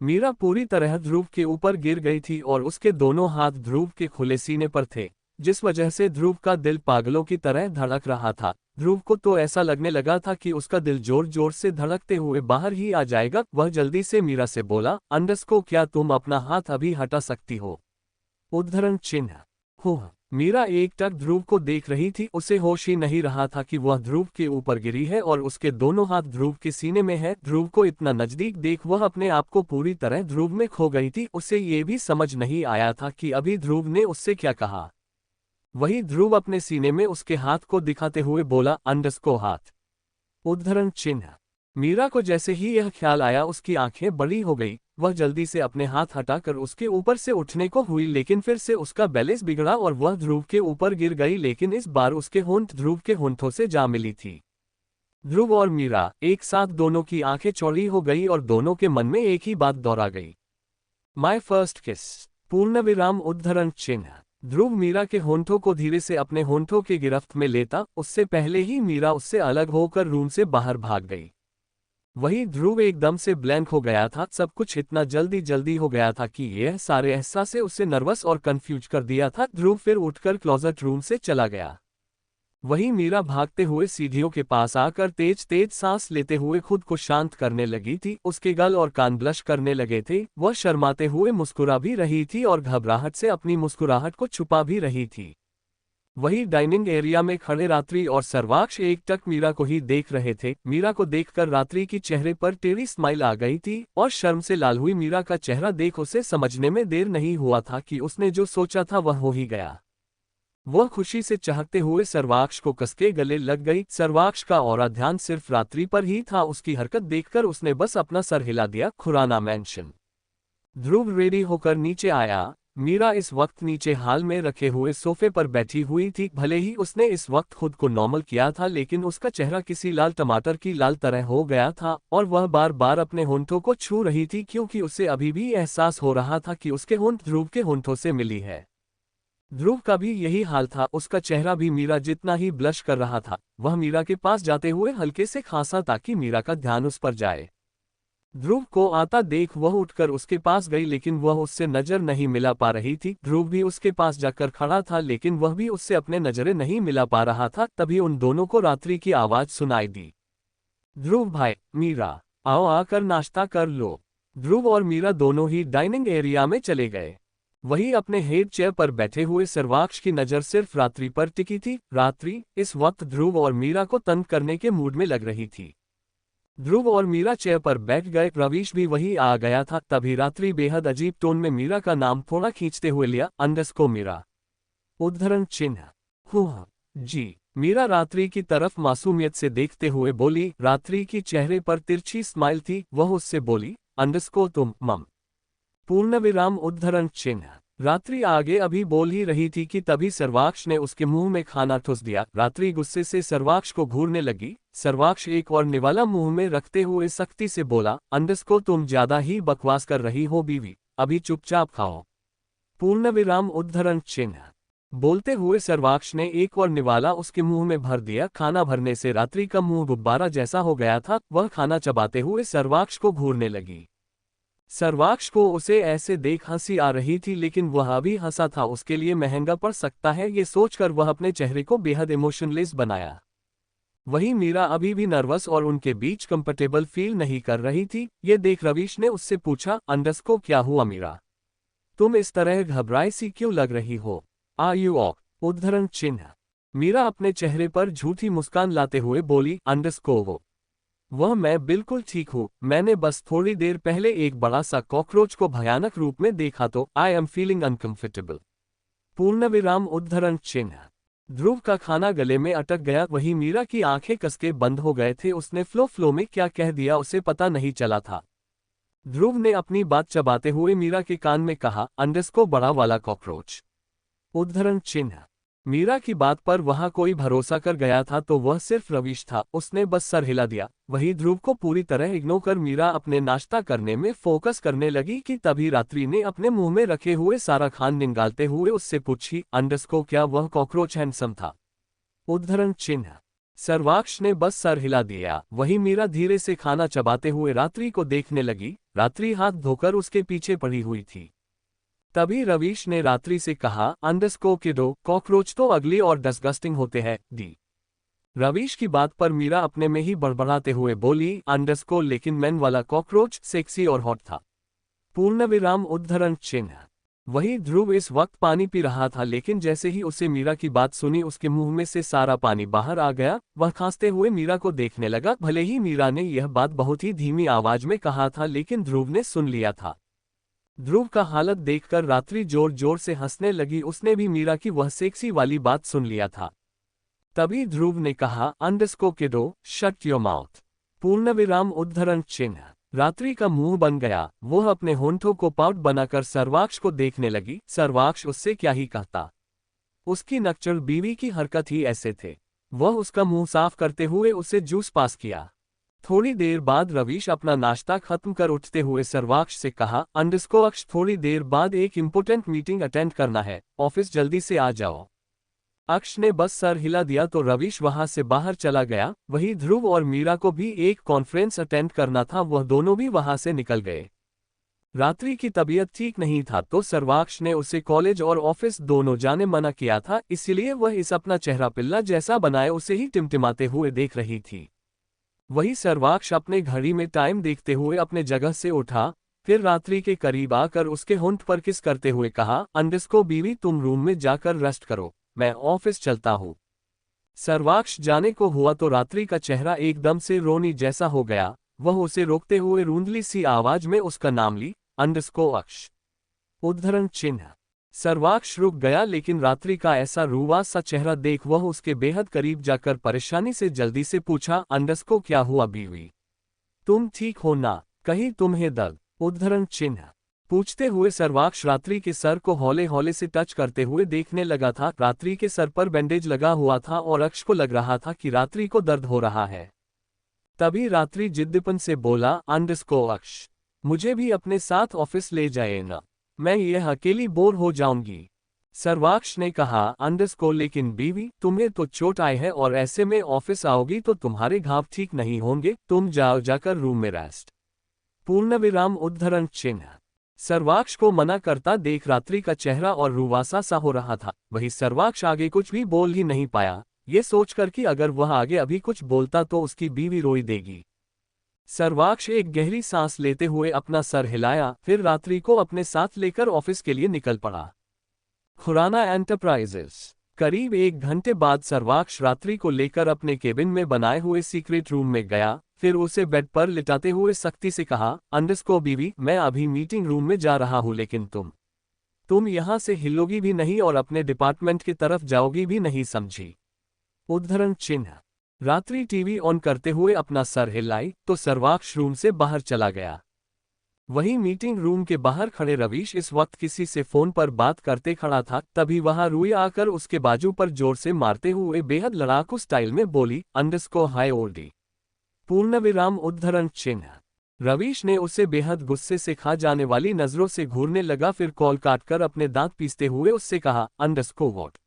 मीरा पूरी तरह ध्रुव के ऊपर गिर गई थी और उसके दोनों हाथ ध्रुव के खुले सीने पर थे, जिस वजह से ध्रुव का दिल पागलों की तरह धड़क रहा था। ध्रुव को तो ऐसा लगने लगा था कि उसका दिल जोर जोर से धड़कते हुए बाहर ही आ जाएगा। वह जल्दी से मीरा से बोला, अंडरस्को क्या तुम अपना हाथ अभी हटा सकती हो? उद्धरण चिन्ह। मीरा एकटक ध्रुव को देख रही थी। उसे होश ही नहीं रहा था कि वह ध्रुव के ऊपर गिरी है और उसके दोनों हाथ ध्रुव के सीने में है। ध्रुव को इतना नजदीक देख वह अपने आप को पूरी तरह ध्रुव में खो गई थी। उसे ये भी समझ नहीं आया था कि अभी ध्रुव ने उससे क्या कहा। वही ध्रुव अपने सीने में उसके हाथ को दिखाते हुए बोला, अंडरस्को हाथ। उद्धरण चिन्ह। मीरा को जैसे ही यह ख्याल आया उसकी आंखें बड़ी हो गई। वह जल्दी से अपने हाथ हटाकर उसके ऊपर से उठने को हुई, लेकिन फिर से उसका बैलेंस बिगड़ा और वह ध्रुव के ऊपर गिर गई। लेकिन इस बार उसके होंठ ध्रुव के होंठों से जा मिली थी। ध्रुव और मीरा एक साथ दोनों की आंखें चौड़ी हो गई और दोनों के मन में एक ही बात दोहरा गई, माय फर्स्ट किस। पूर्णविराम। उद्धरण चिन्ह। ध्रुव मीरा के होंठों को धीरे से अपने होंठों के गिरफ्त में लेता, उससे पहले ही मीरा उससे अलग होकर रूम से बाहर भाग गई। वही ध्रुव एकदम से ब्लैंक हो गया था। सब कुछ इतना जल्दी जल्दी हो गया था कि यह सारे एहसास उसे नर्वस और कंफ्यूज कर दिया था। ध्रुव फिर उठकर क्लोजेट रूम से चला गया। वही मीरा भागते हुए सीढ़ियों के पास आकर तेज तेज सांस लेते हुए खुद को शांत करने लगी थी। उसके गल और कान ब्लश करने लगे थे। वह शर्माते हुए मुस्कुरा भी रही थी और घबराहट से अपनी मुस्कुराहट को छुपा भी रही थी। वही डाइनिंग एरिया में खड़े रात्रि और सर्वाक्ष एकटक मीरा को ही देख रहे थे। मीरा को देखकर रात्रि की चेहरे पर टेढ़ी स्माइल आ गई थी और शर्म से लाल हुई मीरा का चेहरा देख उसे समझने में देर नहीं हुआ था कि उसने जो सोचा था वह हो ही गया। वह खुशी से चहकते हुए सर्वाक्ष को कसके गले लग गई। सर्वाक्ष का और ध्यान सिर्फ रात्रि पर ही था। उसकी हरकत देखकर उसने बस अपना सर हिला दिया। खुराना मैंशन। ध्रुव रेडी होकर नीचे आया। मीरा इस वक्त नीचे हाल में रखे हुए सोफे पर बैठी हुई थी। भले ही उसने इस वक्त खुद को नॉर्मल किया था, लेकिन उसका चेहरा किसी लाल टमाटर की लाल तरह हो गया था और वह बार बार अपने होंठों को छू रही थी, क्योंकि उसे अभी भी एहसास हो रहा था कि उसके होंठ ध्रुव के होंठों से मिली है। ध्रुव का भी यही हाल था। उसका चेहरा भी मीरा जितना ही ब्लश कर रहा था। वह मीरा के पास जाते हुए हल्के से खांसा ताकि मीरा का ध्यान उस पर जाए। ध्रुव को आता देख वह उठकर उसके पास गई, लेकिन वह उससे नजर नहीं मिला पा रही थी। ध्रुव भी उसके पास जाकर खड़ा था, लेकिन वह भी उससे अपने नजरें नहीं मिला पा रहा था। तभी उन दोनों को रात्रि की आवाज सुनाई दी, ध्रुव भाई, मीरा, आओ आकर नाश्ता कर लो। ध्रुव और मीरा दोनों ही डाइनिंग एरिया में चले गए। वही अपने हेड चेयर पर बैठे हुए सर्वाक्ष की नजर सिर्फ रात्रि पर टिकी थी। रात्रि इस वक्त ध्रुव और मीरा को तंग करने के मूड में लग रही थी। ध्रुव और मीरा चेयर पर बैठ गए। रवीश भी वही आ गया था। तभी रात्रि बेहद अजीब टोन में मीरा का नाम थोड़ा खींचते हुए लिया, अंडरस्कोर मीरा। उद्धरण चिन्ह। हुआ जी। मीरा रात्रि की तरफ मासूमियत से देखते हुए बोली। रात्रि की चेहरे पर तिरछी स्माइल थी। वह उससे बोली, अंडरस्कोर तुम मम। पूर्ण विराम उद्धरण चिन्ह। रात्रि आगे अभी बोल ही रही थी कि तभी सर्वाक्ष ने उसके मुंह में खाना ठुस दिया। रात्रि गुस्से से सर्वाक्ष को घूरने लगी। सर्वाक्ष एक और निवाला मुंह में रखते हुए सख्ती से बोला, अंडरस्कोर तुम ज्यादा ही बकवास कर रही हो बीवी, अभी चुपचाप खाओ। पूर्ण विराम उद्धरण चिन्ह। बोलते हुए सर्वाक्ष ने एक और निवाला उसके मुंह में भर दिया। खाना भरने से रात्रि का मुंह गुब्बारा जैसा हो गया था। वह खाना चबाते हुए सर्वाक्ष को घूरने लगी। सर्वाक्ष को उसे ऐसे देख हंसी आ रही थी, लेकिन वह भी हंसा था उसके लिए महंगा पड़ सकता है ये सोचकर वह अपने चेहरे को बेहद इमोशनलेस बनाया। वहीं मीरा अभी भी नर्वस और उनके बीच कंफर्टेबल फील नहीं कर रही थी। ये देख रवीश ने उससे पूछा, अंडरस्कोर क्या हुआ मीरा, तुम इस तरह घबराई सी क्यों लग रही हो, आर यू ऑक। उद्धरण चिन्ह। मीरा अपने चेहरे पर झूठी मुस्कान लाते हुए बोली, अंडरस्कोर वह मैं बिल्कुल ठीक हूँ। मैंने बस थोड़ी देर पहले एक बड़ा सा कॉकरोच को भयानक रूप में देखा तो आई एम फीलिंग अनकंफर्टेबल। पूर्ण विराम उद्धरण चिन्ह। ध्रुव का खाना गले में अटक गया। वहीं मीरा की आंखें कसके बंद हो गए थे। उसने फ्लो में क्या कह दिया उसे पता नहीं चला था। ध्रुव ने अपनी बात चबाते हुए मीरा के कान में कहा, अंडरस्कोर बड़ा वाला कॉकरोच। उद्धरण चिन्ह। मीरा की बात पर वहां कोई भरोसा कर गया था तो वह सिर्फ रवीश था। उसने बस सर हिला दिया। वहीं ध्रुव को पूरी तरह इग्नोर कर मीरा अपने नाश्ता करने में फोकस करने लगी कि तभी रात्रि ने अपने मुंह में रखे हुए सारा खान निकालते हुए उससे पूछी, अंडरस्कोर क्या वह कॉकरोच हैंडसम था। उद्धरण चिन्ह। सर्वाक्ष ने बस सर हिला दिया। वहीं मीरा धीरे से खाना चबाते हुए रात्रि को देखने लगी। रात्रि हाथ धोकर उसके पीछे पड़ी हुई थी। तभी रवीश ने रात्रि से कहा, अंडरस्कोर किडो, कॉकरोच तो अगली और डिस्गस्टिंग होते हैं डी। रवीश की बात पर मीरा अपने में ही बड़बड़ाते हुए बोली, अंडरस्कोर लेकिन मैन वाला कॉकरोच सेक्सी और हॉट था। पूर्ण विराम उद्धरण चिन्ह। वही ध्रुव इस वक्त पानी पी रहा था, लेकिन जैसे ही उसे मीरा की बात सुनी उसके मुंह में से सारा पानी बाहर आ गया। वह खांसते हुए मीरा को देखने लगा। भले ही मीरा ने यह बात बहुत ही धीमी आवाज में कहा था, लेकिन ध्रुव ने सुन लिया था। ध्रुव का हालत देखकर रात्रि जोर जोर से हंसने लगी। उसने भी मीरा की वह सेक्सी वाली बात सुन लिया था। तभी ध्रुव ने कहा, अंडरस्कोर किडो, शट योर माउथ। पूर्ण विराम उद्धरण चिन्ह। रात्रि का मुंह बन गया। वह अपने होंठों को पाउट बनाकर सर्वाक्ष को देखने लगी। सर्वाक्ष उससे क्या ही कहता, उसकी नकचढ़ बीवी की हरकत ही ऐसे थे। वह उसका मुंह साफ करते हुए उसे जूस पास किया। थोड़ी देर बाद रवीश अपना नाश्ता खत्म कर उठते हुए सर्वाक्ष से कहा, अंडरस्कोर अक्ष, थोड़ी देर बाद एक इम्पोर्टेंट मीटिंग अटेंड करना है, ऑफिस जल्दी से आ जाओ। अक्ष ने बस सर हिला दिया तो रवीश वहां से बाहर चला गया। वहीं ध्रुव और मीरा को भी एक कॉन्फ्रेंस अटेंड करना था। वह दोनों भी वहां से निकल गए। रात्रि की तबीयत ठीक नहीं था तो सर्वाक्ष ने उसे कॉलेज और ऑफिस दोनों जाने मना किया था, इसलिए वह इस अपना चेहरा पिल्ला जैसा बनाए उसे ही टिमटिमाते हुए देख रही थी। वही सर्वाक्ष अपने घड़ी में टाइम देखते हुए अपने जगह से उठा। फिर रात्रि के करीब आकर उसके होंठ पर किस करते हुए कहा, अंडरस्कोर बीवी तुम रूम में जाकर रेस्ट करो, मैं ऑफिस चलता हूँ। सर्वाक्ष जाने को हुआ तो रात्रि का चेहरा एकदम से रोनी जैसा हो गया। वह उसे रोकते हुए रूंधली सी आवाज में उसका नाम ली, अंडरस्कोर अक्ष। उद्धरण चिन्ह। सर्वाक्ष रुक गया, लेकिन रात्रि का ऐसा रूवा सा चेहरा देख वह उसके बेहद करीब जाकर परेशानी से जल्दी से पूछा, अंडरस्कोर क्या हुआ बीवी, तुम ठीक हो ना, कहीं तुम्हें दर्द। उद्धरण चिन्ह। पूछते हुए सर्वाक्ष रात्रि के सर को हौले हौले से टच करते हुए देखने लगा था। रात्रि के सर पर बैंडेज लगा हुआ था और अक्ष को लग रहा था कि रात्रि को दर्द हो रहा है। तभी रात्रि जिद्दपन से बोला, अंडरस्कोर अक्ष, मुझे भी अपने साथ ऑफिस ले जाए ना, मैं यह अकेली बोर हो जाऊंगी। सर्वाक्ष ने कहा, अंडरस्कोर लेकिन बीवी तुम्हें तो चोट आई है और ऐसे में ऑफिस आओगी तो तुम्हारे घाव ठीक नहीं होंगे, तुम जाओ जाकर रूम में रेस्ट। पूर्ण विराम उद्धरण चिन्ह। सर्वाक्ष को मना करता देख रात्रि का चेहरा और रुवासा सा हो रहा था। वही सर्वाक्ष आगे कुछ भी बोल ही नहीं पाया, ये सोचकर कि अगर वह आगे अभी कुछ बोलता तो उसकी बीवी रोई देगी। सर्वाक्ष एक गहरी सांस लेते हुए अपना सर हिलाया, फिर रात्रि को अपने साथ लेकर ऑफिस के लिए निकल पड़ा। खुराना एंटरप्राइजेस। करीब 1 घंटे बाद सर्वाक्ष रात्रि को लेकर अपने केबिन में बनाए हुए सीक्रेट रूम में गया। फिर उसे बेड पर लिटाते हुए सख्ती से कहा, अंडरस्कोर बीवी, मैं अभी मीटिंग रूम में जा रहा हूं लेकिन तुम यहां से हिलोगी भी नहीं और अपने डिपार्टमेंट की तरफ जाओगी भी नहीं, समझी? उद्धरण चिन्ह। रात्रि टीवी ऑन करते हुए अपना सर हिलाई तो सर्वाक्ष रूम से बाहर चला गया। वहीं मीटिंग रूम के बाहर खड़े रवीश इस वक्त किसी से फोन पर बात करते खड़ा था। तभी वहां रूही आकर उसके बाजू पर जोर से मारते हुए बेहद लड़ाकू स्टाइल में बोली, अंडरस्कोर हाई ओल्डी पूर्ण विराम उद्धरण चिन्ह। रवीश ने उसे बेहद गुस्से से खा जाने वाली नजरों से घूरने लगा, फिर कॉल काटकर अपने दांत पीसते हुए उससे कहा, अंडरस्कोर व्हाट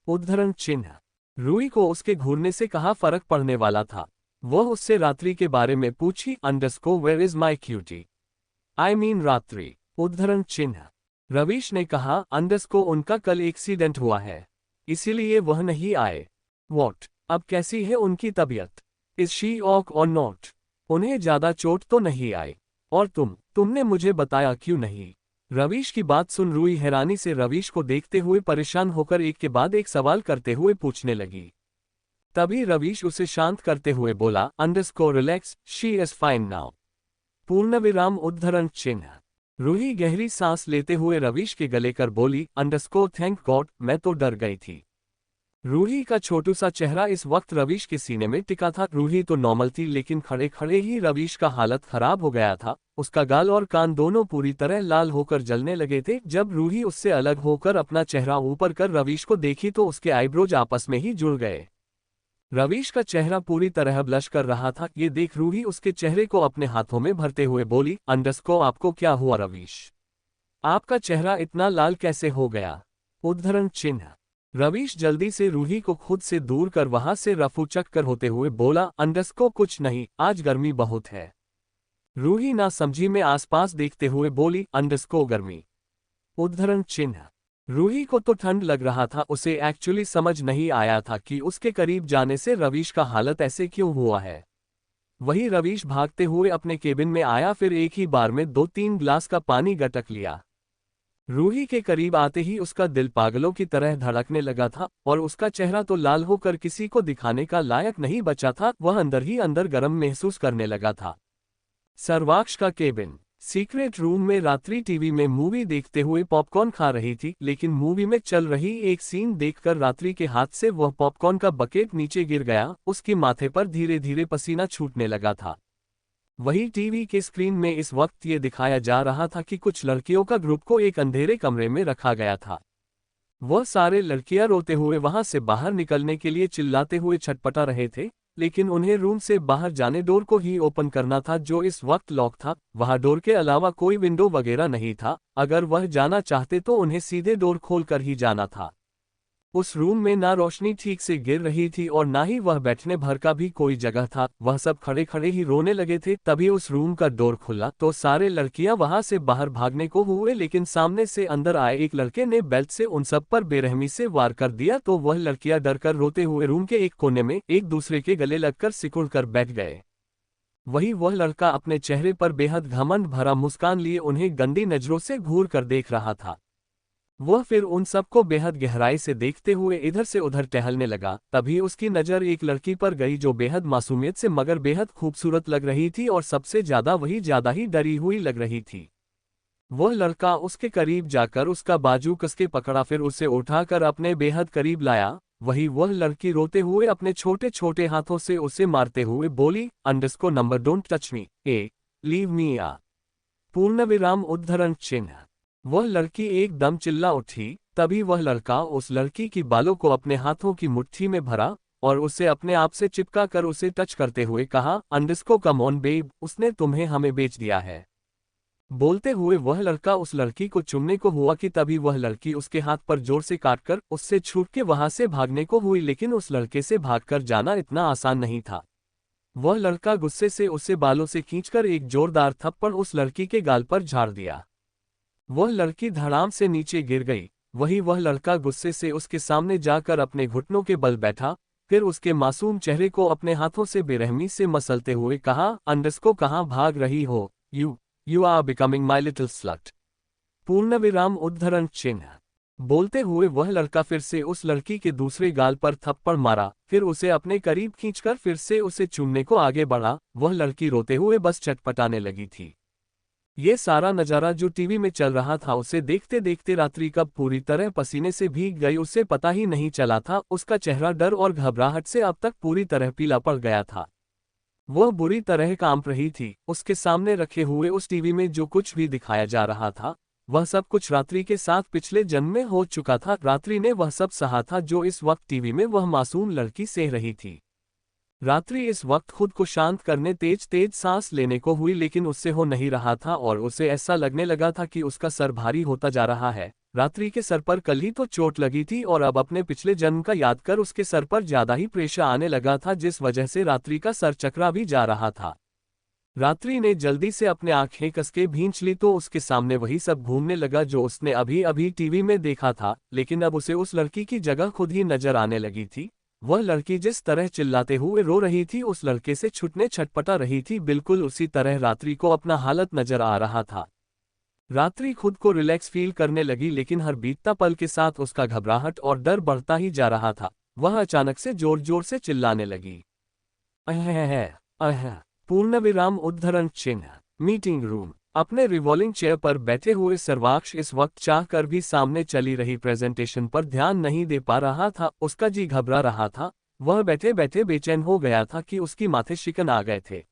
उद्धरण चिन्ह। रूही को उसके घूरने से कहा फर्क पड़ने वाला था। वह उससे रात्रि के बारे में पूछी, underscore where is my cutie I mean रात्रि उद्धरण चिन्ह। रवीश ने कहा, अंडरस्कोर उनका कल एक्सीडेंट हुआ है, इसीलिए वह नहीं आए। व्हाट, अब कैसी है उनकी तबीयत? इज शी ऑक और नॉट? उन्हें ज्यादा चोट तो नहीं आई? और तुमने मुझे बताया क्यों नहीं? रवीश की बात सुन रूही हैरानी से रवीश को देखते हुए परेशान होकर एक के बाद एक सवाल करते हुए पूछने लगी। तभी रवीश उसे शांत करते हुए बोला, underscore relax, she is fine now पूर्ण विराम उद्धरण चिन्ह। रूही गहरी सांस लेते हुए रवीश के गले कर बोली, अंडरस्कोर थैंक गॉड, मैं तो डर गई थी। रूही का छोटू सा चेहरा इस वक्त रवीश के सीने में टिका था। रूही तो नॉर्मल थी लेकिन खड़े खड़े ही रवीश का हालत खराब हो गया था। उसका गाल और कान दोनों पूरी तरह लाल होकर जलने लगे थे। जब रूही उससे अलग होकर अपना चेहरा ऊपर कर रवीश को देखी तो उसके आईब्रोज आपस में ही जुड़ गए। रवीश का चेहरा पूरी तरह ब्लश कर रहा था। ये देख रूही उसके चेहरे को अपने हाथों में भरते हुए बोली, अंडरस्कोर आपको क्या हुआ रवीश? आपका चेहरा इतना लाल कैसे हो गया? उद्धरण चिन्ह। रवीश जल्दी से रूही को खुद से दूर कर वहां से रफू चक्कर होते हुए बोला, अंडरस्कोर कुछ नहीं, आज गर्मी बहुत है। रूही ना समझी में आसपास देखते हुए बोली, अंडरस्कोर गर्मी उद्धरण चिन्ह। रूही को तो ठंड लग रहा था, उसे एक्चुअली समझ नहीं आया था कि उसके करीब जाने से रवीश का हालत ऐसे क्यों हुआ है। वही रवीश भागते हुए अपने केबिन में आया, फिर एक ही बार में 2-3 ग्लास का पानी गटक लिया। रूही के करीब आते ही उसका दिल पागलों की तरह धड़कने लगा था और उसका चेहरा तो लाल होकर किसी को दिखाने का लायक नहीं बचा था। वह अंदर ही अंदर गर्म महसूस करने लगा था। सर्वाक्ष का केबिन। सीक्रेट रूम में रात्रि टीवी में मूवी देखते हुए पॉपकॉर्न खा रही थी, लेकिन मूवी में चल रही एक सीन देखकर रात्रि के हाथ से वह पॉपकॉर्न का बकेट नीचे गिर गया। उसके माथे पर धीरे धीरे पसीना छूटने लगा था। वही टीवी के स्क्रीन में इस वक्त ये दिखाया जा रहा था कि कुछ लड़कियों का ग्रुप को एक अंधेरे कमरे में रखा गया था। वह सारे लड़कियां रोते हुए वहां से बाहर निकलने के लिए चिल्लाते हुए छटपटा रहे थे, लेकिन उन्हें रूम से बाहर जाने डोर को ही ओपन करना था जो इस वक्त लॉक था। वहां डोर के अलावा कोई विंडो वगैरह नहीं था। अगर वह जाना चाहते तो उन्हें सीधे डोर खोलकर ही जाना था। उस रूम में ना रोशनी ठीक से गिर रही थी और ना ही वह बैठने भर का भी कोई जगह था। वह सब खड़े खड़े ही रोने लगे थे। तभी उस रूम का डोर खुला तो सारे लड़कियां वहां से बाहर भागने को हुए, लेकिन सामने से अंदर आए एक लड़के ने बेल्ट से उन सब पर बेरहमी से वार कर दिया तो वह लड़कियां डरकर रोते हुए रूम के एक कोने में एक दूसरे के गले लगकर सिकुड़ कर बैठ गए। वही वह लड़का अपने चेहरे पर बेहद घमंड भरा मुस्कान लिए उन्हें गंदी नजरों से घूर कर देख रहा था। वह फिर उन सबको बेहद गहराई से देखते हुए इधर से उधर टहलने लगा। तभी उसकी नज़र एक लड़की पर गई जो बेहद मासूमियत से मगर बेहद खूबसूरत लग रही थी और सबसे ज्यादा वही ज्यादा ही डरी हुई लग रही थी। वह लड़का उसके करीब जाकर उसका बाजू कसके पकड़ा, फिर उसे उठाकर अपने बेहद करीब लाया। वही वह लड़की रोते हुए अपने छोटे छोटे हाथों से उसे मारते हुए बोली, underscore number don't touch me, leave me आ पूर्ण विराम उद्धरण चिन्ह। वह लड़की एकदम चिल्ला उठी। तभी वह लड़का उस लड़की की बालों को अपने हाथों की मुट्ठी में भरा और उसे अपने आप से चिपका कर उसे टच करते हुए कहा, अंडरस्कोर कम ऑन बेब, उसने तुम्हें हमें बेच दिया है। बोलते हुए वह लड़का उस लड़की को चूमने को हुआ कि तभी वह लड़की उसके हाथ पर जोर से काटकर उससे छूट के वहां से भागने को हुई, लेकिन उस लड़के से भागकर जाना इतना आसान नहीं था। वह लड़का गुस्से से उसे बालों से खींचकर एक जोरदार थप्पड़ उस लड़की के गाल पर झाड़ दिया। वह लड़की धड़ाम से नीचे गिर गई। वही वह लड़का गुस्से से उसके सामने जाकर अपने घुटनों के बल बैठा, फिर उसके मासूम चेहरे को अपने हाथों से बेरहमी से मसलते हुए कहा, अंडरस्कोर कहाँ भाग रही हो? You are becoming my little slut पूर्ण विराम उद्धरण चिन्ह। बोलते हुए वह लड़का फिर से उस लड़की के दूसरे गाल पर थप्पड़ मारा, फिर उसे अपने करीब खींचकर फिर से उसे चूमने को आगे बढ़ा। वह लड़की रोते हुए बस चटपटाने लगी थी। ये सारा नज़ारा जो टीवी में चल रहा था, उसे देखते देखते रात्रि कब पूरी तरह पसीने से भीग गई उसे पता ही नहीं चला था। उसका चेहरा डर और घबराहट से अब तक पूरी तरह पीला पड़ गया था। वह बुरी तरह कांप रही थी। उसके सामने रखे हुए उस टीवी में जो कुछ भी दिखाया जा रहा था, वह सब कुछ रात्रि के साथ पिछले जन्म में हो चुका था। रात्रि ने वह सब सहा था जो इस वक्त टीवी में वह मासूम लड़की सह रही थी। रात्रि इस वक्त खुद को शांत करने तेज तेज सांस लेने को हुई, लेकिन उससे हो नहीं रहा था और उसे ऐसा लगने लगा था कि उसका सर भारी होता जा रहा है। रात्रि के सर पर कल ही तो चोट लगी थी और अब अपने पिछले जन्म का याद कर उसके सर पर ज्यादा ही प्रेशर आने लगा था, जिस वजह से रात्रि का सर चकरा भी जा रहा था। रात्रि ने जल्दी से अपने आंखें कसके भींच ली तो उसके सामने वही सब घूमने लगा जो उसने अभी अभी टीवी में देखा था, लेकिन अब उसे उस लड़की की जगह खुद ही नजर आने लगी थी। वह लड़की जिस तरह चिल्लाते हुए रो रही थी, उस लड़के से छुटने छटपटा रही थी, बिल्कुल उसी तरह रात्रि को अपना हालत नजर आ रहा था। रात्रि खुद को रिलैक्स फील करने लगी, लेकिन हर बीतता पल के साथ उसका घबराहट और डर बढ़ता ही जा रहा था। वह अचानक से जोर जोर से चिल्लाने लगी, अह अह। पूर्णविराम उद्धरण चिन्ह। Meeting room. अपने रिवॉल्विंग चेयर पर बैठे हुए सर्वाक्ष इस वक्त चाह कर भी सामने चली रही प्रेजेंटेशन पर ध्यान नहीं दे पा रहा था। उसका जी घबरा रहा था। वह बैठे बैठे बेचैन हो गया था कि उसकी माथे शिकन आ गए थे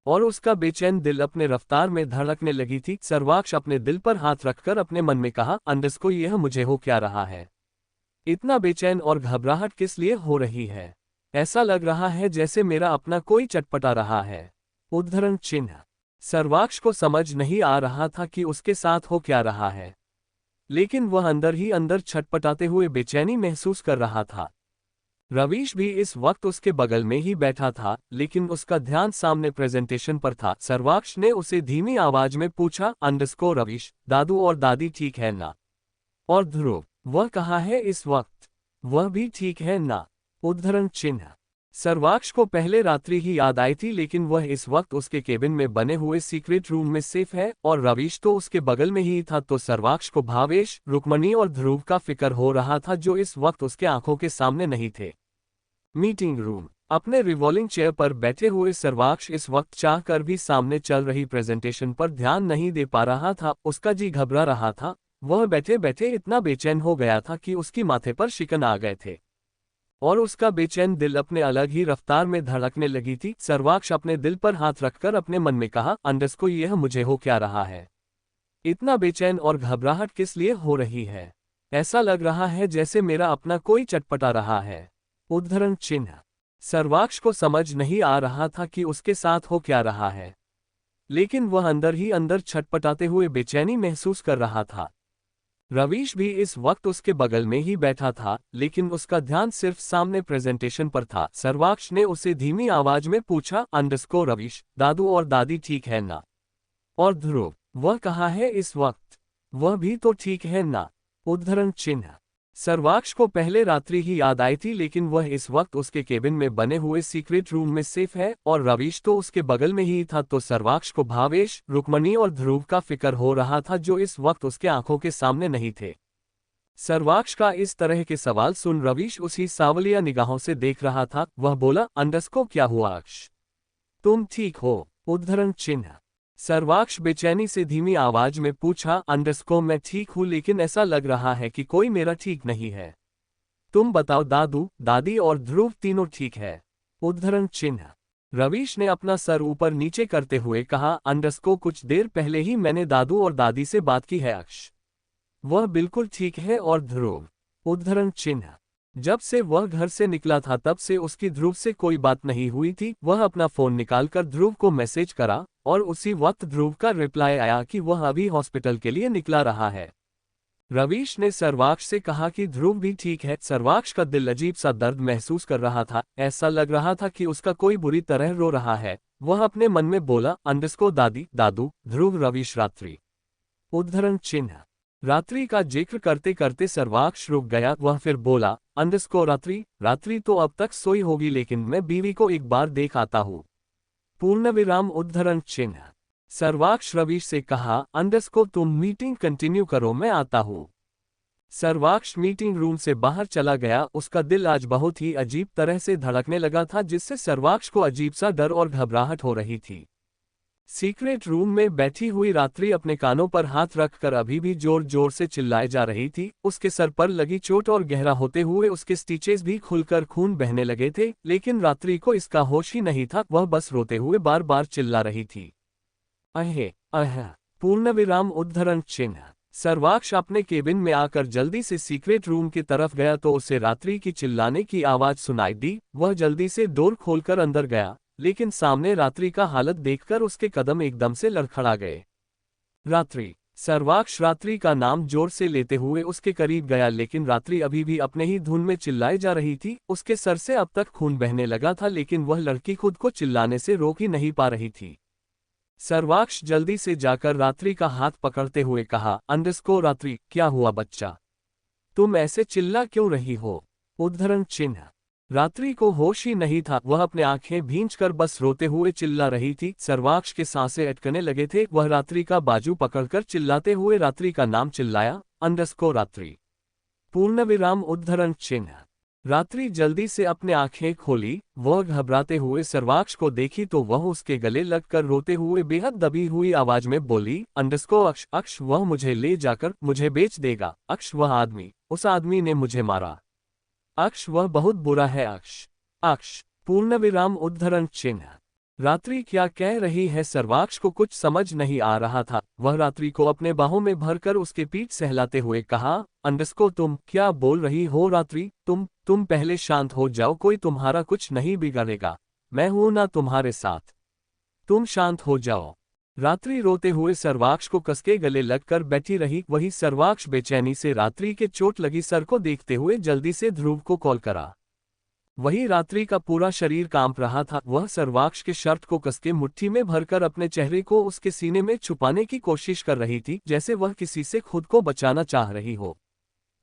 और उसका बेचैन दिल अपने रफ्तार में धड़कने लगी थी। सर्वाक्ष अपने दिल पर हाथ रखकर अपने मन में कहा, अंडरस्को यह मुझे हो क्या रहा है? इतना बेचैन और घबराहट किस लिए हो रही है? ऐसा लग रहा है जैसे मेरा अपना कोई चटपटा रहा है। उद्धरण चिन्ह। सर्वाक्ष को समझ नहीं आ रहा था कि उसके साथ हो क्या रहा है, लेकिन वह अंदर ही अंदर छटपटाते हुए बेचैनी महसूस कर रहा था। रवीश भी इस वक्त उसके बगल में ही बैठा था, लेकिन उसका ध्यान सामने प्रेजेंटेशन पर था। सर्वाक्ष ने उसे धीमी आवाज में पूछा, अंडरस्को रवीश, दादू और दादी ठीक है ना? और ध्रुव, वह कहाँ है इस वक्त? वह भी ठीक है ना? उद्धरण चिन्ह। सर्वाक्ष को पहले रात्रि ही याद आई थी, लेकिन वह इस वक्त उसके केबिन में बने हुए सीक्रेट रूम में सेफ है और रवीश तो उसके बगल में ही था। तो सर्वाक्ष को भावेश, रुक्मणी और ध्रुव का फिक्र हो रहा था जो इस वक्त उसके आंखों के सामने नहीं थे। Meeting room. अपने रिवॉल्विंग चेयर पर बैठे हुए सर्वाक्ष इस वक्त चाह कर भी सामने चल रही प्रेजेंटेशन पर ध्यान नहीं दे पा रहा था। उसका जी घबरा रहा था। वह बैठे बैठे इतना बेचैन हो गया था कि उसकी माथे पर शिकन आ गए थे और उसका बेचैन दिल अपने अलग ही रफ्तार में धड़कने लगी थी। सर्वाक्ष अपने दिल पर हाथ रखकर अपने मन में कहा, अंडरस्को यह मुझे हो क्या रहा है? इतना बेचैन और घबराहट किस लिए हो रही है? ऐसा लग रहा है जैसे मेरा अपना कोई चटपटा रहा है। उद्धरण चिन्ह। सर्वाक्ष को समझ नहीं आ रहा था कि उसके साथ हो क्या रहा है, लेकिन वह अंदर ही अंदर छटपटाते हुए बेचैनी महसूस कर रहा था। रवीश भी इस वक्त उसके बगल में ही बैठा था, लेकिन उसका ध्यान सिर्फ सामने प्रेजेंटेशन पर था। सर्वाक्ष ने उसे धीमी आवाज में पूछा, अंडरस्को रवीश, दादू और दादी ठीक है ना? और ध्रुव, वह कहाँ है इस वक्त? वह भी तो ठीक है ना? उद्धरण चिन्ह। सर्वाक्ष को पहले रात्रि ही याद आई थी, लेकिन वह इस वक्त उसके केबिन में बने हुए सीक्रेट रूम में सेफ है और रवीश तो उसके बगल में ही था। तो सर्वाक्ष को भावेश, रुक्मणी और ध्रुव का फिक्र हो रहा था जो इस वक्त उसके आंखों के सामने नहीं थे। सर्वाक्ष का इस तरह के सवाल सुन रवीश उसी सावलिया निगाहों से देख रहा था। वह बोला, अंडरस्को क्या हुआ अक्ष? तुम ठीक हो? उद्धरण चिन्ह। सर्वाक्ष बेचैनी से धीमी आवाज में पूछा, अंडरस्को मैं ठीक हूं, लेकिन ऐसा लग रहा है कि कोई मेरा ठीक नहीं है। तुम बताओ दादू, दादी और ध्रुव तीनों ठीक है? उद्धरण चिन्ह। रवीश ने अपना सर ऊपर नीचे करते हुए कहा, अंडरस्को कुछ देर पहले ही मैंने दादू और दादी से बात की है अक्ष। वह बिल्कुल ठीक है। और ध्रुव? उद्धरण चिन्ह। जब से वह घर से निकला था तब से उसकी ध्रुव से कोई बात नहीं हुई थी। वह अपना फोन निकालकर ध्रुव को मैसेज करा और उसी वक्त ध्रुव का रिप्लाई आया कि वह अभी हॉस्पिटल के लिए निकला रहा है। रवीश ने सर्वाक्ष से कहा कि ध्रुव भी ठीक है। सर्वाक्ष का दिल अजीब सा दर्द महसूस कर रहा था। ऐसा लग रहा था कि उसका कोई बुरी तरह रो रहा है। वह अपने मन में बोला, अंडरस्को दादी, दादू, ध्रुव, रवीश, रात्रि। उद्धरण चिन्ह। रात्रि का जिक्र करते करते सर्वाक्ष रुक गया। वह फिर बोला, अंडरस्को रात्रि, रात्रि तो अब तक सोई होगी, लेकिन मैं बीवी को एक बार देख आता हूँ। पूर्णविराम उद्धरण चिन्ह। सर्वाक्ष रवीश से कहा, अंडरस्को तुम मीटिंग कंटिन्यू करो, मैं आता हूँ। सर्वाक्ष मीटिंग रूम से बाहर चला गया। उसका दिल आज बहुत ही अजीब तरह से धड़कने लगा था, जिससे सर्वाक्ष को अजीब सा डर और घबराहट हो रही थी। सीक्रेट रूम में बैठी हुई रात्रि अपने कानों पर हाथ रखकर अभी भी जोर जोर से चिल्लाए जा रही थी। उसके सर पर लगी चोट और गहरा होते हुए उसके स्टिचेस भी खुलकर खून बहने लगे थे, लेकिन रात्रि को इसका होश ही नहीं था। वह बस रोते हुए बार बार चिल्ला रही थी, अहे अह। पूर्णविराम उद्धरण चिन्ह। सर्वाक्ष अपने केबिन में आकर जल्दी से सीक्रेट रूम की तरफ गया तो उसे रात्रि की चिल्लाने की आवाज सुनाई दी। वह जल्दी से डोर खोलकर अंदर गया, लेकिन सामने रात्रि का हालत देखकर उसके कदम एकदम से लड़खड़ा गए। रात्रि। सर्वाक्ष रात्रि का नाम जोर से लेते हुए उसके करीब गया, लेकिन रात्रि अभी भी अपने ही धुन में चिल्लाए जा रही थी। उसके सर से अब तक खून बहने लगा था, लेकिन वह लड़की खुद को चिल्लाने से रोक ही नहीं पा रही थी। सर्वाक्ष जल्दी से जाकर रात्रि का हाथ पकड़ते हुए कहा, रात्रि, क्या हुआ बच्चा? तुम ऐसे चिल्ला क्यों रही हो? उद्धरण चिन्ह। रात्रि को होश ही नहीं था। वह अपने आंखें भींचकर बस रोते हुए चिल्ला रही थी। सर्वाक्ष के सांसें अटकने लगे थे। वह रात्रि का बाजू पकड़कर चिल्लाते हुए रात्रि का नाम चिल्लाया, रात्रि। पूर्णविराम उद्धरण चिन्ह। रात्रि जल्दी से अपने आंखें खोली। वह घबराते हुए सर्वाक्ष को देखी तो वह उसके गले लगकर रोते हुए बेहद दबी हुई आवाज में बोली, अक्ष, वह मुझे ले जाकर मुझे बेच देगा। अक्ष, वह आदमी, उस आदमी ने मुझे मारा। अक्ष, वह बहुत बुरा है। अक्ष। पूर्णविराम उद्धरण चिन्ह। रात्रि क्या कह रही है? सर्वाक्ष को कुछ समझ नहीं आ रहा था। वह रात्रि को अपने बाहों में भरकर उसके पीठ सहलाते हुए कहा, तुम क्या बोल रही हो रात्रि? तुम पहले शांत हो जाओ, कोई तुम्हारा कुछ नहीं बिगाड़ेगा। मैं हूं ना तुम्हारे साथ। तुम शांत हो जाओ। रात्रि रोते हुए सर्वाक्ष को कसके गले लगकर बैठी रही। वही सर्वाक्ष बेचैनी से रात्रि के चोट लगी सर को देखते हुए जल्दी से ध्रुव को कॉल करा। वही रात्रि का पूरा शरीर कांप रहा था। वह सर्वाक्ष के शर्ट को कसके मुट्ठी में भरकर अपने चेहरे को उसके सीने में छुपाने की कोशिश कर रही थी, जैसे वह किसी से खुद को बचाना चाह रही हो।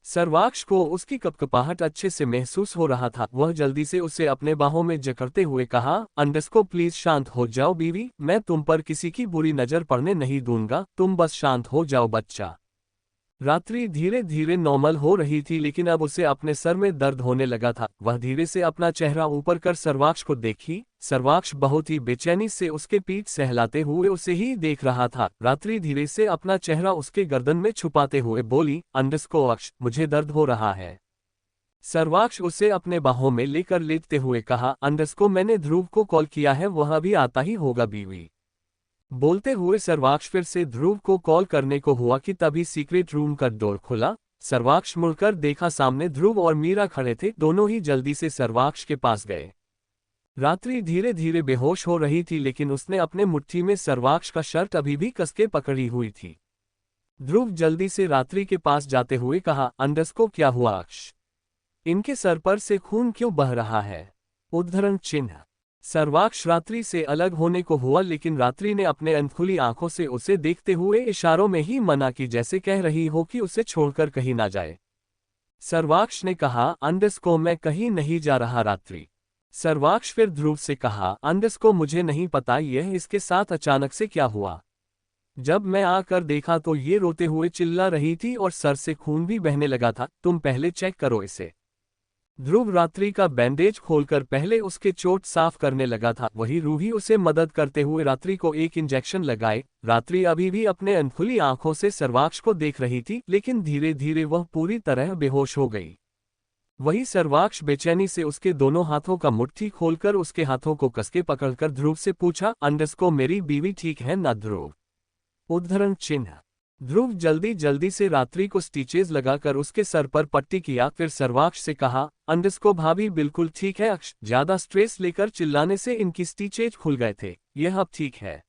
सर्वाक्ष को उसकी कपकपाहट अच्छे से महसूस हो रहा था। वह जल्दी से उसे अपने बाहों में जकड़ते हुए कहा, प्लीज शांत हो जाओ बीवी, मैं तुम पर किसी की बुरी नजर पड़ने नहीं दूंगा, तुम बस शांत हो जाओ बच्चा। रात्रि धीरे धीरे नॉर्मल हो रही थी, लेकिन अब उसे अपने सर में दर्द होने लगा था। वह धीरे से अपना चेहरा ऊपर कर सर्वाक्ष को देखी। सर्वाक्ष बहुत ही बेचैनी से उसके पीठ सहलाते हुए उसे ही देख रहा था। रात्रि धीरे से अपना चेहरा उसके गर्दन में छुपाते हुए बोली, अक्ष, मुझे दर्द हो रहा है। सर्वाक्ष उसे अपने बाहों में लेकर लेटते हुए कहा, मैंने ध्रुव को कॉल किया है, वह अभी आता ही होगा बीवी। बोलते हुए सर्वाक्ष फिर से ध्रुव को कॉल करने को हुआ कि तभी सीक्रेट रूम का डोर खुला। सर्वाक्ष मुड़कर देखा, सामने ध्रुव और मीरा खड़े थे। दोनों ही जल्दी से सर्वाक्ष के पास गए। रात्रि धीरे धीरे बेहोश हो रही थी, लेकिन उसने अपने मुट्ठी में सर्वाक्ष का शर्ट अभी भी कसके पकड़ी हुई थी। ध्रुव जल्दी से रात्रि के पास जाते हुए कहा, क्या हुआ अक्ष? इनके सर पर से खून क्यों बह रहा है? उद्धरण चिन्ह। सर्वाक्ष रात्रि से अलग होने को हुआ, लेकिन रात्रि ने अपने अनखुली आंखों से उसे देखते हुए इशारों में ही मना की, जैसे कह रही हो कि उसे छोड़कर कहीं ना जाए। सर्वाक्ष ने कहा, मैं कहीं नहीं जा रहा रात्रि। सर्वाक्ष फिर ध्रुव से कहा, मुझे नहीं पता यह इसके साथ अचानक से क्या हुआ। जब मैं आकर देखा तो ये रोते हुए चिल्ला रही थी और सर से खून भी बहने लगा था। तुम पहले चेक करो इसे। ध्रुव रात्रि का बैंडेज खोलकर पहले उसके चोट साफ करने लगा था। वही रूही उसे मदद करते हुए रात्रि को एक इंजेक्शन लगाए। रात्रि अभी भी अपने अनखुली आंखों से सर्वाक्ष को देख रही थी, लेकिन धीरे धीरे वह पूरी तरह बेहोश हो गई। वही सर्वाक्ष बेचैनी से उसके दोनों हाथों का मुट्ठी खोलकर उसके हाथों को कसके पकड़कर ध्रुव से पूछा, मेरी बीवी ठीक है ना ध्रुव? उद्धरण चिन्ह। ध्रुव जल्दी जल्दी से रात्रि को स्टिचेज लगाकर उसके सर पर पट्टी किया। फिर सर्वाक्ष से कहा, भाभी बिल्कुल ठीक है अक्ष, ज्यादा स्ट्रेस लेकर चिल्लाने से इनकी स्टिचेज खुल गए थे, यह अब ठीक है।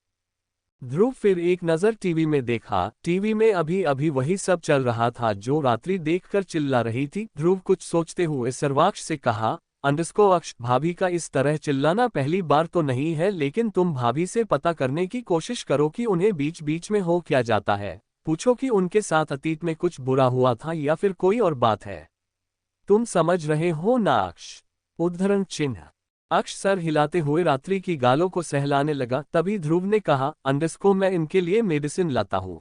ध्रुव फिर एक नजर टीवी में देखा। टीवी में अभी अभी वही सब चल रहा था जो रात्रि देखकर चिल्ला रही थी। ध्रुव कुछ सोचते हुए सर्वाक्ष से कहा, अक्ष, भाभी का इस तरह चिल्लाना पहली बार तो नहीं है, लेकिन तुम भाभी से पता करने की कोशिश करो कि उन्हें बीच बीच में हो क्या जाता है। पूछो कि उनके साथ अतीत में कुछ बुरा हुआ था या फिर कोई और बात है। तुम समझ रहे हो ना अक्ष? उद्धरण चिन्ह। अक्ष सर हिलाते हुए रात्रि की गालों को सहलाने लगा। तभी ध्रुव ने कहा, मैं इनके लिए मेडिसिन लाता हूँ।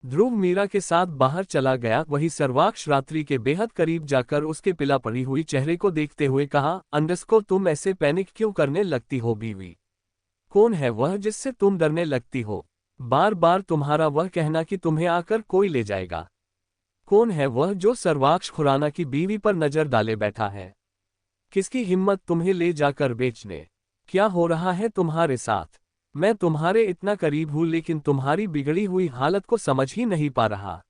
ध्रुव मीरा के साथ बाहर चला गया। वही सर्वाक्ष रात्रि के बेहद करीब जाकर उसके पिला पड़ी हुई चेहरे को देखते हुए कहा, अंडस्को तुम ऐसे पैनिक क्यों करने लगती हो बीवी? कौन है वह जिससे तुम डरने लगती हो? बार बार तुम्हारा वह कहना कि तुम्हें आकर कोई ले जाएगा। कौन है वह जो सर्वाक्ष खुराना की बीवी पर नजर डाले बैठा है? किसकी हिम्मत तुम्हें ले जाकर बेचने? क्या हो रहा है तुम्हारे साथ? मैं तुम्हारे इतना करीब हूं लेकिन तुम्हारी बिगड़ी हुई हालत को समझ ही नहीं पा रहा।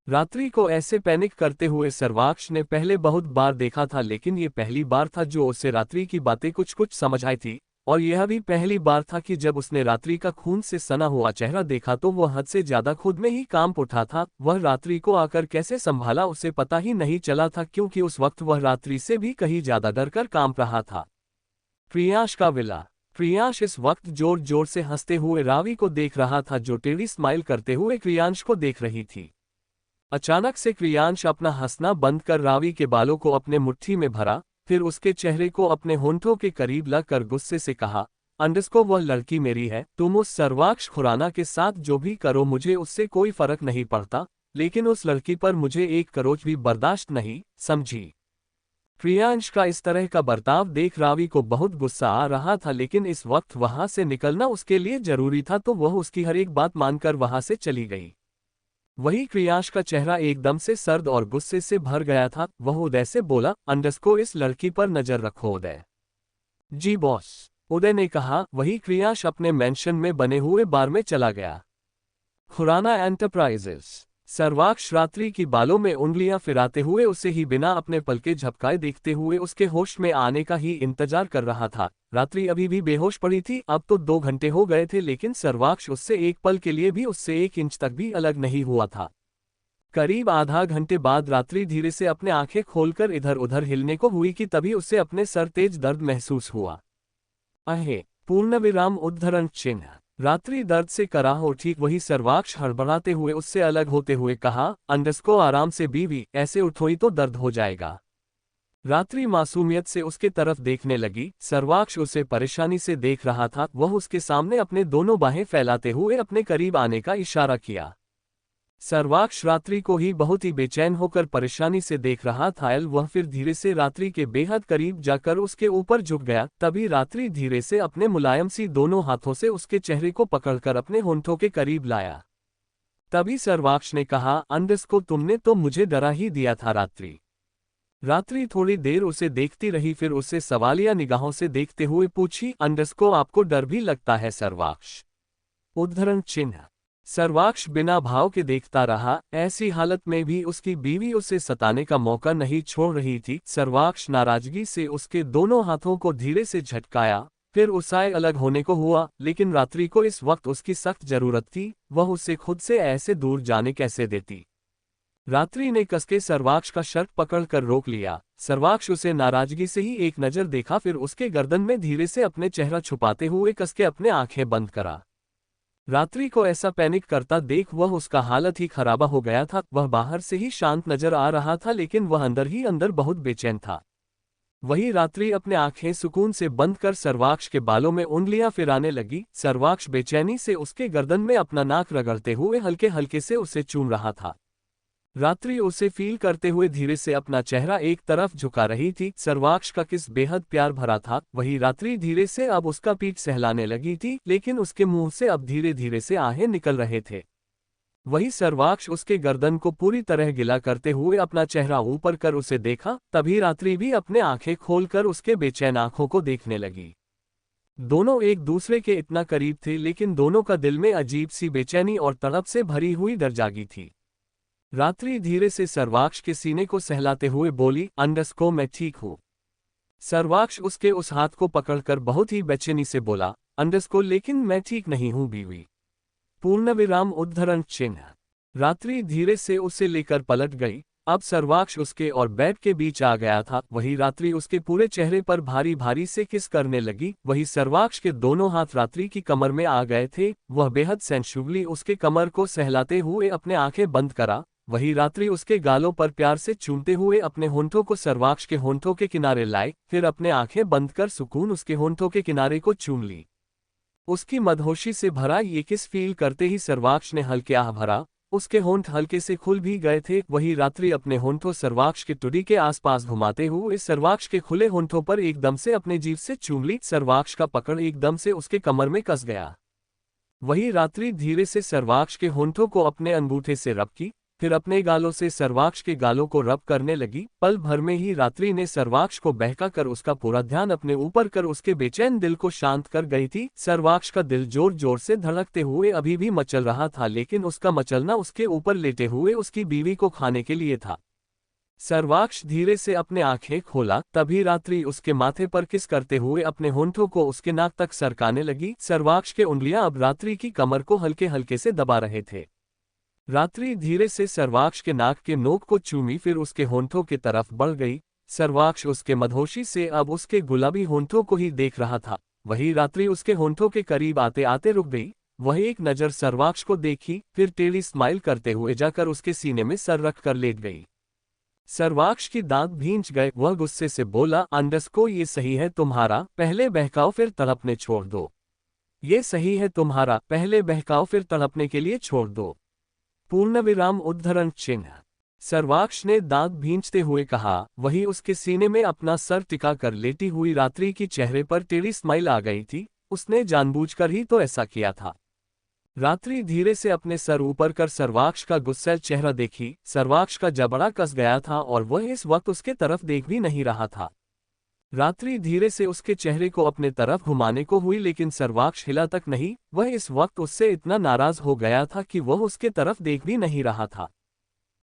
रात्रि को ऐसे पैनिक करते हुए सर्वाक्ष ने पहले बहुत बार देखा था, लेकिन ये पहली बार था जो उसे रात्रि की बातें कुछ कुछ समझ आई थी। और यह भी पहली बार था कि जब उसने रात्रि का खून से सना हुआ चेहरा देखा तो वह हद से ज्यादा खुद में ही कांप उठा था। वह रात्रि को आकर कैसे संभाला उसे पता ही नहीं चला था, क्योंकि उस वक्त वह रात्रि से भी कहीं ज्यादा डरकर कांप रहा था। प्रियांश का विला। प्रियांश इस वक्त जोर जोर से हंसते हुए रावी को देख रहा था, जो टेढ़ी स्माइल करते हुए क्रियांश को देख रही थी। अचानक से क्रियांश अपना हंसना बंद कर रावी के बालों को अपने मुट्ठी में भरा, फिर उसके चेहरे को अपने होंठों के करीब लाकर गुस्से से कहा, अंडस्को वह लड़की मेरी है। तुम उस सर्वाक्ष खुराना के साथ जो भी करो मुझे उससे कोई फर्क नहीं पड़ता, लेकिन उस लड़की पर मुझे एक करोच भी बर्दाश्त नहीं, समझी? प्रियांश का इस तरह का बर्ताव देख रावी को बहुत गुस्सा आ रहा था, लेकिन इस वक्त वहां से निकलना उसके लिए जरूरी था, तो वह उसकी हर एक बात मानकर वहां से चली गई। वही क्रियांश का चेहरा एकदम से सर्द और गुस्से से भर गया था। वह उदय से बोला, अंडस्को इस लड़की पर नजर रखो उदय। जी बॉस, उदय ने कहा। वही क्रियांश अपने मेंशन में बने हुए बार में चला गया। खुराना एंटरप्राइजेस। सर्वाक्ष रात्रि की बालों में उंगलियां फिराते हुए उसे ही बिना अपने पल के झपकाए देखते हुए उसके होश में आने का ही इंतजार कर रहा था। रात्रि अभी भी बेहोश पड़ी थी। अब तो 2 घंटे हो गए थे, लेकिन सर्वाक्ष उससे एक पल के लिए भी, उससे 1 इंच तक भी अलग नहीं हुआ था। करीब आधा घंटे बाद रात्रि धीरे से अपने आंखें खोलकर इधर उधर हिलने को हुई कि तभी उसे अपने सर तेज दर्द महसूस हुआ। अहे पूर्णविराम उद्धरण चिन्ह। रात्रि दर्द से कराह उठी। वही सर्वाक्ष हड़बड़ाते हुए उससे अलग होते हुए कहा, अंडस्को आराम से बीवी, ऐसे उठोई तो दर्द हो जाएगा। रात्रि मासूमियत से उसके तरफ देखने लगी। सर्वाक्ष उसे परेशानी से देख रहा था। वह उसके सामने अपने दोनों बाहें फैलाते हुए अपने करीब आने का इशारा किया। सर्वाक्ष रात्रि को ही बहुत ही बेचैन होकर परेशानी से देख रहा था। वह फिर धीरे से रात्रि के बेहद करीब जाकर उसके ऊपर झुक गया। तभी रात्रि धीरे से अपने मुलायम सी दोनों हाथों से उसके चेहरे को पकड़कर अपने होंठों के करीब लाया। तभी सर्वाक्ष ने कहा, अंडस्को तुमने तो मुझे डरा ही दिया था रात्रि। रात्रि थोड़ी देर उसे देखती रही, फिर उसे सवालिया निगाहों से देखते हुए पूछी, अंडस्को आपको डर भी लगता है सर्वाक्ष? उद्धरण चिन्ह। सर्वाक्ष बिना भाव के देखता रहा। ऐसी हालत में भी उसकी बीवी उसे सताने का मौका नहीं छोड़ रही थी। सर्वाक्ष नाराजगी से उसके दोनों हाथों को धीरे से झटकाया, फिर उसाए अलग होने को हुआ। लेकिन रात्रि को इस वक्त उसकी सख्त जरूरत थी। वह उसे खुद से ऐसे दूर जाने कैसे देती? रात्रि ने कसके सर्वाक्ष का शर्ट पकड़कर रोक लिया। सर्वाक्ष उसे नाराजगी से ही एक नजर देखा, फिर उसके गर्दन में धीरे से अपने चेहरा छुपाते हुए कसके अपने आंखें बंद करा। रात्रि को ऐसा पैनिक करता देख वह उसका हालत ही खराबा हो गया था। वह बाहर से ही शांत नजर आ रहा था, लेकिन वह अंदर ही अंदर बहुत बेचैन था। वही रात्रि अपने आंखें सुकून से बंद कर सर्वाक्ष के बालों में उंगलियां फिराने लगी। सर्वाक्ष बेचैनी से उसके गर्दन में अपना नाक रगड़ते हुए हल्के हल्के से उसे चूम रहा था। रात्रि उसे फील करते हुए धीरे से अपना चेहरा एक तरफ झुका रही थी। सर्वाक्ष का किस बेहद प्यार भरा था। वही रात्रि धीरे से अब उसका पीठ सहलाने लगी थी, लेकिन उसके मुंह से अब धीरे धीरे से आहें निकल रहे थे। वही सर्वाक्ष उसके गर्दन को पूरी तरह गिला करते हुए अपना चेहरा ऊपर कर उसे देखा। तभी रात्रि भी अपने आंखें खोलकर उसके बेचैन आंखों को देखने लगी। दोनों एक दूसरे के इतना करीब थे, लेकिन दोनों का दिल में अजीब सी बेचैनी और तड़प से भरी हुई डर जागी थी। रात्रि धीरे से सर्वाक्ष के सीने को सहलाते हुए बोली, अंडस्को मैं ठीक हूँ। सर्वाक्ष उसके उस हाथ को पकड़कर बहुत ही बेचैनी से बोला, अंडस्को लेकिन मैं ठीक नहीं हूँ बीवी। पूर्णविराम उद्धरण चिन्ह। रात्रि धीरे से उसे लेकर पलट गई। अब सर्वाक्ष उसके और बेड के बीच आ गया था। वही रात्रि उसके पूरे चेहरे पर भारी भारी से किस करने लगी। वही सर्वाक्ष के दोनों हाथ रात्रि की कमर में आ गए थे। वह बेहद सेंशुअली उसके कमर को सहलाते हुए अपने आंखें बंद करा। वही रात्रि उसके गालों पर प्यार से चूमते हुए अपने होंठों को सर्वाक्ष के होंठों के किनारे लाए, फिर अपने आंखें बंद कर सुकून उसके होंठों के किनारे को चूम ली। उसकी मदहोशी से भरा ये किस फील करते ही सर्वाक्ष ने हल्के आह भरा। उसके होंठ हल्के से खुल भी गए थे। वही रात्रि अपने होंठों सर्वाक्ष के टुडी के आसपास घुमाते हुए सर्वाक्ष के खुले होंठों पर एकदम से अपने जीभ से चूम ली। सर्वाक्ष का पकड़ एकदम से उसके कमर में कस गया। वही रात्रि धीरे से सर्वाक्ष के होंठों को अपने अंगूठे से रब की, फिर अपने गालों से सर्वाक्ष के गालों को रब करने लगी। पल भर में ही रात्रि ने सर्वाक्ष को बहका कर उसका पूरा ध्यान अपने ऊपर कर उसके बेचैन दिल को शांत कर गई थी। सर्वाक्ष का दिल जोर जोर से धड़कते हुए अभी भी मचल रहा था, लेकिन उसका मचलना उसके ऊपर लेटे हुए उसकी बीवी को खाने के लिए था। सर्वाक्ष धीरे से अपने आंखें खोला, तभी रात्रि उसके माथे पर किस करते हुए अपने होंठों को उसके नाक तक सरकाने लगी। सर्वाक्ष के उंगलियां अब रात्रि की कमर को हल्के हल्के से दबा रहे थे। रात्रि धीरे से सर्वाक्ष के नाक के नोक को चूमी, फिर उसके होंठों की तरफ बढ़ गई। सर्वाक्ष उसके मदहोशी से अब उसके गुलाबी होंठों को ही देख रहा था। वही रात्रि उसके होंठों के करीब आते आते रुक गई। वह एक नज़र सर्वाक्ष को देखी, फिर टेढ़ी स्माइल करते हुए जाकर उसके सीने में सर रख कर लेट गई। सर्वाक्ष की दांत भींच गए। वह गुस्से से बोला, अंडरस्को ये सही है तुम्हारा, पहले बहकाओ फिर तड़पने छोड़ दो। ये सही है तुम्हारा, पहले बहकाओ फिर तड़पने के लिए छोड़ दो। पूर्णविराम उद्धरण चिन्ह। सर्वाक्ष ने दांत भींचते हुए कहा। वही उसके सीने में अपना सर टिका कर लेटी हुई रात्रि की चेहरे पर टेढ़ी स्माइल आ गई थी। उसने जानबूझकर ही तो ऐसा किया था। रात्रि धीरे से अपने सर ऊपर कर सर्वाक्ष का गुस्सैल चेहरा देखी। सर्वाक्ष का जबड़ा कस गया था और वह इस वक्त उसके तरफ देख भी नहीं रहा था। रात्रि धीरे से उसके चेहरे को अपने तरफ घुमाने को हुई, लेकिन सर्वाक्ष हिला तक नहीं। वह इस वक्त उससे इतना नाराज हो गया था कि वह उसके तरफ देख भी नहीं रहा था।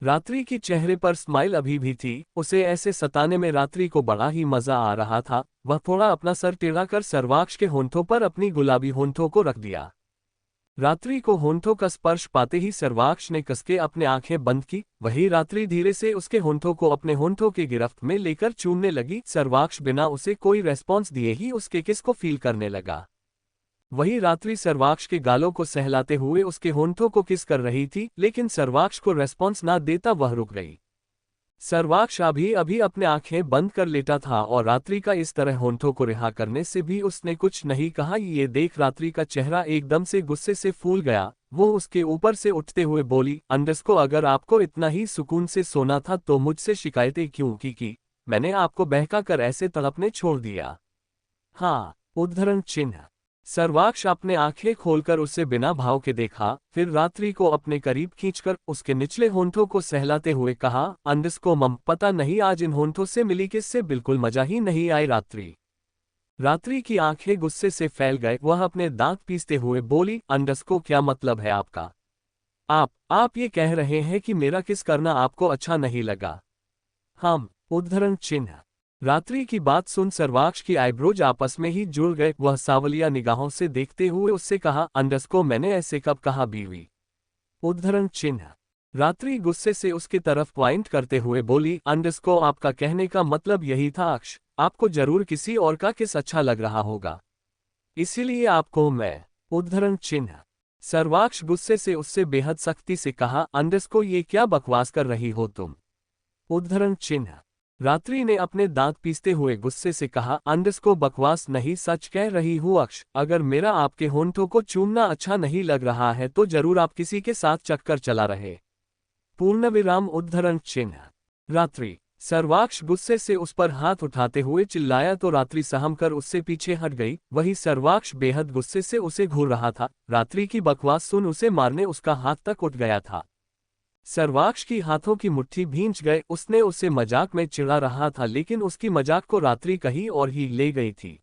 रात्रि की चेहरे पर स्माइल अभी भी थी। उसे ऐसे सताने में रात्रि को बड़ा ही मजा आ रहा था। वह थोड़ा अपना सर टेढ़ा कर सर्वाक्ष के होंठों पर अपनी गुलाबी होंठों को रख दिया। रात्रि को होंठों का स्पर्श पाते ही सर्वाक्ष ने कसके अपने आंखें बंद की। वही रात्रि धीरे से उसके होंठों को अपने होंठों के गिरफ्त में लेकर चूमने लगी। सर्वाक्ष बिना उसे कोई रेस्पॉन्स दिए ही उसके किस को फील करने लगा। वही रात्रि सर्वाक्ष के गालों को सहलाते हुए उसके होंठों को किस कर रही थी, लेकिन सर्वाक्ष को रेस्पॉन्स ना देता वह रुक गई। सर्वाक्ष अभी अभी अपने आंखें बंद कर लेटा था और रात्रि का इस तरह होंठों को रिहा करने से भी उसने कुछ नहीं कहा। ये देख रात्रि का चेहरा एकदम से गुस्से से फूल गया। वो उसके ऊपर से उठते हुए बोली, अंडरस्को अगर आपको इतना ही सुकून से सोना था तो मुझसे शिकायतें क्यों की? मैंने आपको बहका कर ऐसे तड़पने छोड़ दिया। हाँ, उद्धरण चिन्ह। सर्वाक्ष अपने आंखें खोलकर उसे बिना भाव के देखा, फिर रात्रि को अपने करीब खींचकर उसके निचले होंठों को सहलाते हुए कहा, अंडरस्को मम, पता नहीं आज इन होंठों से मिली किससे बिल्कुल मजा ही नहीं आई। रात्रि की आंखें गुस्से से फैल गए। वह अपने दांत पीसते हुए बोली, अंडरस्को क्या मतलब है आपका? आप ये कह रहे हैं कि मेरा किस करना आपको अच्छा नहीं लगा? हम, उद्धरण चिन्ह। रात्रि की बात सुन सर्वाक्ष की आईब्रोज आपस में ही जुड़ गए। वह सावलिया निगाहों से देखते हुए उससे कहा, अंडरस्को मैंने ऐसे कब कहा बीवी? उद्धरण चिन्ह। रात्रि गुस्से से उसकी तरफ पॉइंट करते हुए बोली, अंडरस्को आपका कहने का मतलब यही था अक्ष, आपको जरूर किसी और का किस अच्छा लग रहा होगा, इसीलिए आपको मैं। उद्धरण चिन्ह। सर्वाक्ष गुस्से से उससे बेहद सख्ती से कहा, अंडरस्को ये क्या बकवास कर रही हो तुम? उद्धरण चिन्ह। रात्रि ने अपने दांत पीसते हुए गुस्से से कहा, अंडरस्को बकवास नहीं सच कह रही हूँ अक्ष, अगर मेरा आपके होंठों को चूमना अच्छा नहीं लग रहा है तो जरूर आप किसी के साथ चक्कर चला रहे। पूर्णविराम उद्धरण चिन्ह। रात्रि। सर्वाक्ष गुस्से से उस पर हाथ उठाते हुए चिल्लाया तो रात्रि सहम कर उससे पीछे हट गई। वही सर्वाक्ष बेहद गुस्से से उसे घूर रहा था। रात्रि की बकवास सुन उसे मारने उसका हाथ तक उठ गया था। सर्वाक्ष की हाथों की मुट्ठी भींच गए। उसने उसे मजाक में चिढ़ा रहा था, लेकिन उसकी मजाक को रात्रि कहीं और ही ले गई थी।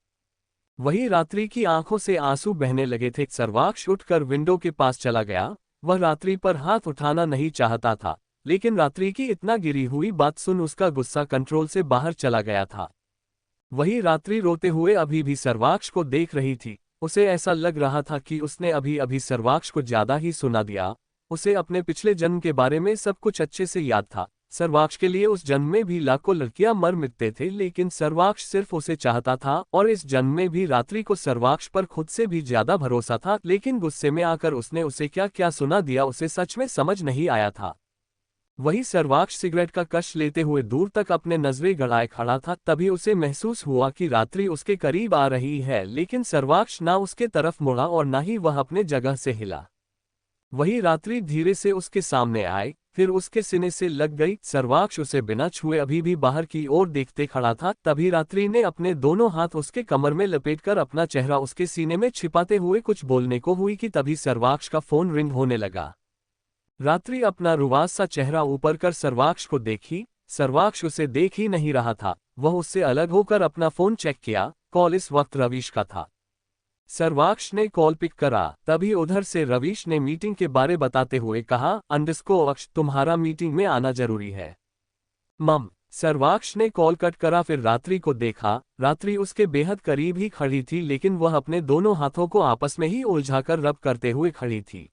वही रात्रि की आंखों से आंसू बहने लगे थे। सर्वाक्ष उठकर विंडो के पास चला गया। वह रात्रि पर हाथ उठाना नहीं चाहता था, लेकिन रात्रि की इतना गिरी हुई बात सुन उसका गुस्सा कंट्रोल से बाहर चला गया था। वही रात्रि रोते हुए अभी भी सर्वाक्ष को देख रही थी। उसे ऐसा लग रहा था कि उसने अभी अभी सर्वाक्ष को ज्यादा ही सुना दिया। उसे अपने पिछले जन्म के बारे में सब कुछ अच्छे से याद था। सर्वाक्ष के लिए उस जन्म में भी लाखों लड़कियां मर मिटते थे, लेकिन सर्वाक्ष सिर्फ उसे चाहता था और इस जन्म में भी रात्रि को सर्वाक्ष पर खुद से भी ज्यादा भरोसा था। लेकिन गुस्से में आकर उसने उसे क्या क्या सुना दिया उसे सच में समझ नहीं आया था। वही सर्वाक्ष सिगरेट का कश लेते हुए दूर तक अपने नजरें गड़ाए खड़ा था। तभी उसे महसूस हुआ कि रात्रि उसके करीब आ रही है, लेकिन सर्वाक्ष ना उसके तरफ मुड़ा और ना ही वह अपने जगह से हिला। वही रात्रि धीरे से उसके सामने आई, फिर उसके सीने से लग गई। सर्वाक्ष उसे बिना छुए अभी भी बाहर की ओर देखते खड़ा था। तभी रात्रि ने अपने दोनों हाथ उसके कमर में लपेटकर अपना चेहरा उसके सीने में छिपाते हुए कुछ बोलने को हुई कि तभी सर्वाक्ष का फोन रिंग होने लगा। रात्रि अपना रुवाज सा चेहरा ऊपर कर सर्वाक्ष को देखी। सर्वाक्ष उसे देख ही नहीं रहा था, वह उससे अलग होकर अपना फोन चेक किया। कॉल इस वक्त रवीश का था। सर्वाक्ष ने कॉल पिक करा। तभी उधर से रवीश ने मीटिंग के बारे बताते हुए कहा, अक्ष तुम्हारा मीटिंग में आना जरूरी है। मम। सर्वाक्ष ने कॉल कट करा, फिर रात्रि को देखा। रात्रि उसके बेहद करीब ही खड़ी थी, लेकिन वह अपने दोनों हाथों को आपस में ही उलझाकर रब करते हुए खड़ी थी।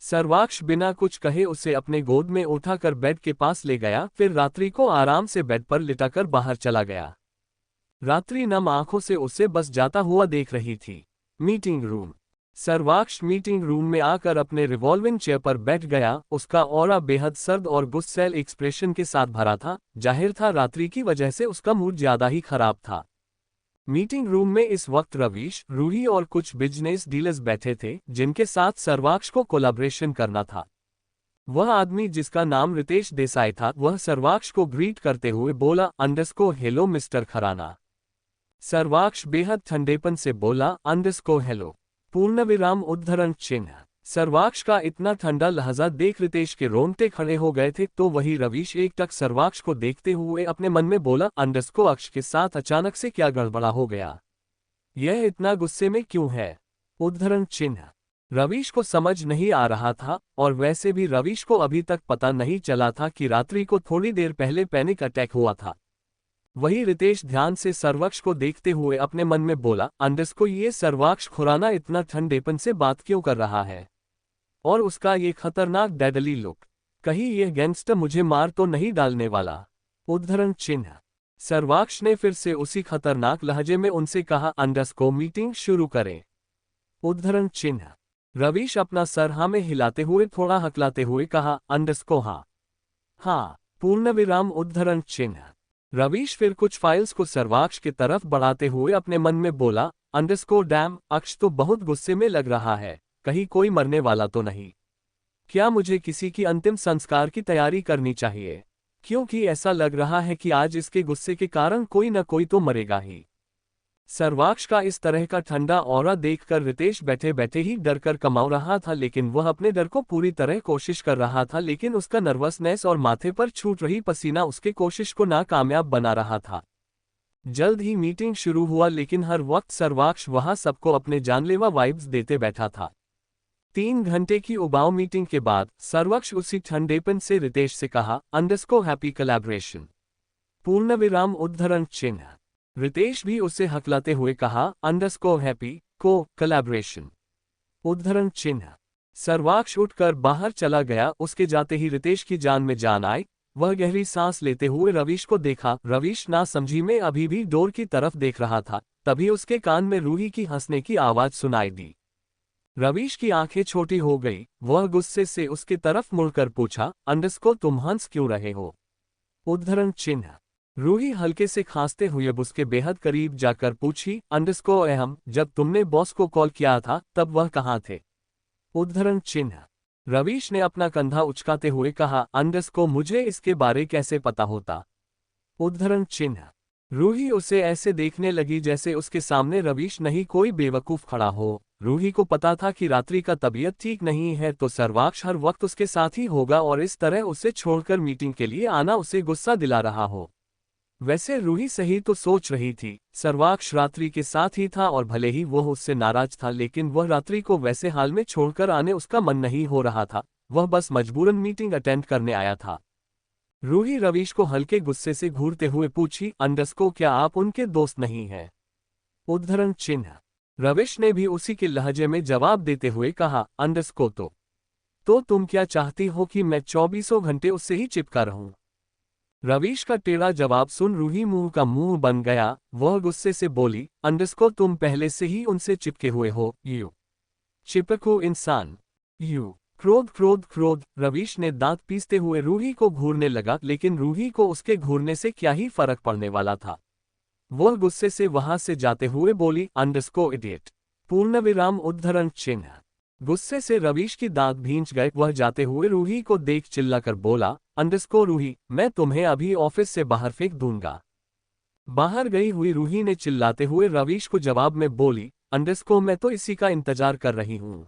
सर्वाक्ष बिना कुछ कहे उसे अपने गोद में उठाकर बेड के पास ले गया, फिर रात्रि को आराम से बेड पर लिटाकर बाहर चला गया। रात्रि नम आंखों से उसे बस जाता हुआ देख रही थी। Meeting room. Sarvaksh meeting room में आकर अपने रिवॉल्विंग चेयर पर बैठ गया। उसका ऑरा बेहद सर्द और गुस्सैल एक्सप्रेशन के साथ भरा था। जाहिर था रात्रि की वजह से उसका मूड ज्यादा ही खराब था। मीटिंग रूम में इस वक्त रवीश, रूही और कुछ बिजनेस डीलर्स बैठे थे, जिनके साथ सर्वाक्ष को कोलैबोरेशन करना था। वह आदमी जिसका नाम रितेश देसाई था, वह सर्वाक्ष को ग्रीट करते हुए बोला, हेलो मिस्टर खराना। सर्वाक्ष बेहद ठंडेपन से बोला, हेलो। पूर्णविराम उद्धरण चिन्ह। सर्वाक्ष का इतना ठंडा लहजा देख रितेश के रोंगटे खड़े हो गए थे। तो वही रवीश एकटक सर्वाक्ष को देखते हुए अपने मन में बोला, अक्ष के साथ अचानक से क्या गड़बड़ा हो गया? यह इतना गुस्से में क्यों है? उद्धरण चिन्ह। रवीश को समझ नहीं आ रहा था, और वैसे भी रवीश को अभी तक पता नहीं चला था कि रात्रि को थोड़ी देर पहले पैनिक अटैक हुआ था। वही रितेश ध्यान से सर्वाक्ष को देखते हुए अपने मन में बोला, ये सर्वाक्ष खुराना इतना ठंडेपन से बात क्यों कर रहा है? और उसका ये खतरनाक डेडली लुक, कहीं यह गैंगस्टर मुझे मार तो नहीं डालने वाला? उद्धरण चिन्ह। सर्वाक्ष ने फिर से उसी खतरनाक लहजे में उनसे कहा, मीटिंग शुरू करें। उद्धरण चिन्ह। रवीश अपना सर हाँ में हिलाते हुए थोड़ा हकलाते हुए कहा, हाँ। पूर्णविराम उद्धरण चिन्ह। रवीश फिर कुछ फाइल्स को सर्वाक्ष की तरफ बढ़ाते हुए अपने मन में बोला, डैम, अक्ष तो बहुत गुस्से में लग रहा है, कहीं कोई मरने वाला तो नहीं? क्या मुझे किसी की अंतिम संस्कार की तैयारी करनी चाहिए? क्योंकि ऐसा लग रहा है कि आज इसके गुस्से के कारण कोई न कोई तो मरेगा ही। सर्वाक्ष का इस तरह का ठंडा ऑरा देखकर रितेश बैठे बैठे ही डर कर कमाऊ रहा था, लेकिन वह अपने डर को पूरी तरह कोशिश कर रहा था, लेकिन उसका नर्वसनेस और माथे पर छूट रही पसीना उसके कोशिश को नाकामयाब बना रहा था। जल्द ही मीटिंग शुरू हुआ, लेकिन हर वक्त सर्वाक्ष वहां सबको अपने जानलेवा वाइब्स देते बैठा था। 3 घंटे की उबाऊ मीटिंग के बाद सर्वाक्ष उसी ठंडेपन से रितेश से कहा, हैप्पी कोलैबोरेशन। पूर्णविराम उद्धरण चिन्ह। रितेश भी उसे हकलाते हुए कहा, हैप्पी कोलैबोरेशन। उद्धरण चिन्ह। सर्वाक्ष उठकर बाहर चला गया। उसके जाते ही रितेश की जान में जान आई। वह गहरी सांस लेते हुए रवीश को देखा। रवीश नासमझी में अभी भी डोर की तरफ देख रहा था। तभी उसके कान में रूही की हंसने की आवाज सुनाई दी। रवीश की आंखें छोटी हो गई। वह गुस्से से उसकी तरफ मुड़कर पूछा, तुम हंस क्यों रहे हो? उद्धरण चिन्ह। रूही हल्के से खांसते हुए उसके बेहद करीब जाकर पूछी, जब तुमने बॉस को कॉल किया था तब वह कहाँ थे? उद्धरण चिन्ह। रवीश ने अपना कंधा उचकाते हुए कहा, मुझे इसके बारे कैसे पता होता? उद्धरण चिन्ह। रूही उसे ऐसे देखने लगी जैसे उसके सामने रवीश नहीं कोई बेवकूफ खड़ा हो। रूही को पता था कि रात्रि का तबीयत ठीक नहीं है, तो सर्वाक्ष हर वक्त उसके साथ ही होगा और इस तरह उसे छोड़कर मीटिंग के लिए आना उसे गुस्सा दिला रहा हो। वैसे रूही सही तो सोच रही थी। सर्वाक्ष रात्रि के साथ ही था, और भले ही वह उससे नाराज था, लेकिन वह रात्रि को वैसे हाल में छोड़कर आने उसका मन नहीं हो रहा था। वह बस मजबूरन मीटिंग अटेंड करने आया था। रूही रवीश को हल्के गुस्से से घूरते हुए पूछी, क्या आप उनके दोस्त नहीं हैं? उद्धरण चिन्ह। रवीश ने भी उसी के लहजे में जवाब देते हुए कहा, तो तुम क्या चाहती हो कि मैं 24 घंटे उससे ही चिपका रहूं? रवीश का टेढ़ा जवाब सुन रूही मुंह का मुंह बन गया। वह गुस्से से बोली, तुम पहले से ही उनसे चिपके हुए हो, यू चिपको इंसान, यू। क्रोध क्रोध क्रोध। रवीश ने दांत पीसते हुए रूही को घूरने लगा, लेकिन रूही को उसके घूरने से क्या ही फर्क पड़ने वाला था। वह गुस्से से वहां से जाते हुए बोली, इडियट। पूर्णविराम उद्धरण चिन्ह। गुस्से से रवीश की दांत भींच गए। वह जाते हुए रूही को देख चिल्लाकर बोला, रूही, मैं तुम्हें अभी ऑफिस से बाहर फेंक दूंगा। बाहर गई हुई रूही ने चिल्लाते हुए रवीश को जवाब में बोली, मैं तो इसी का इंतजार कर रही हूं।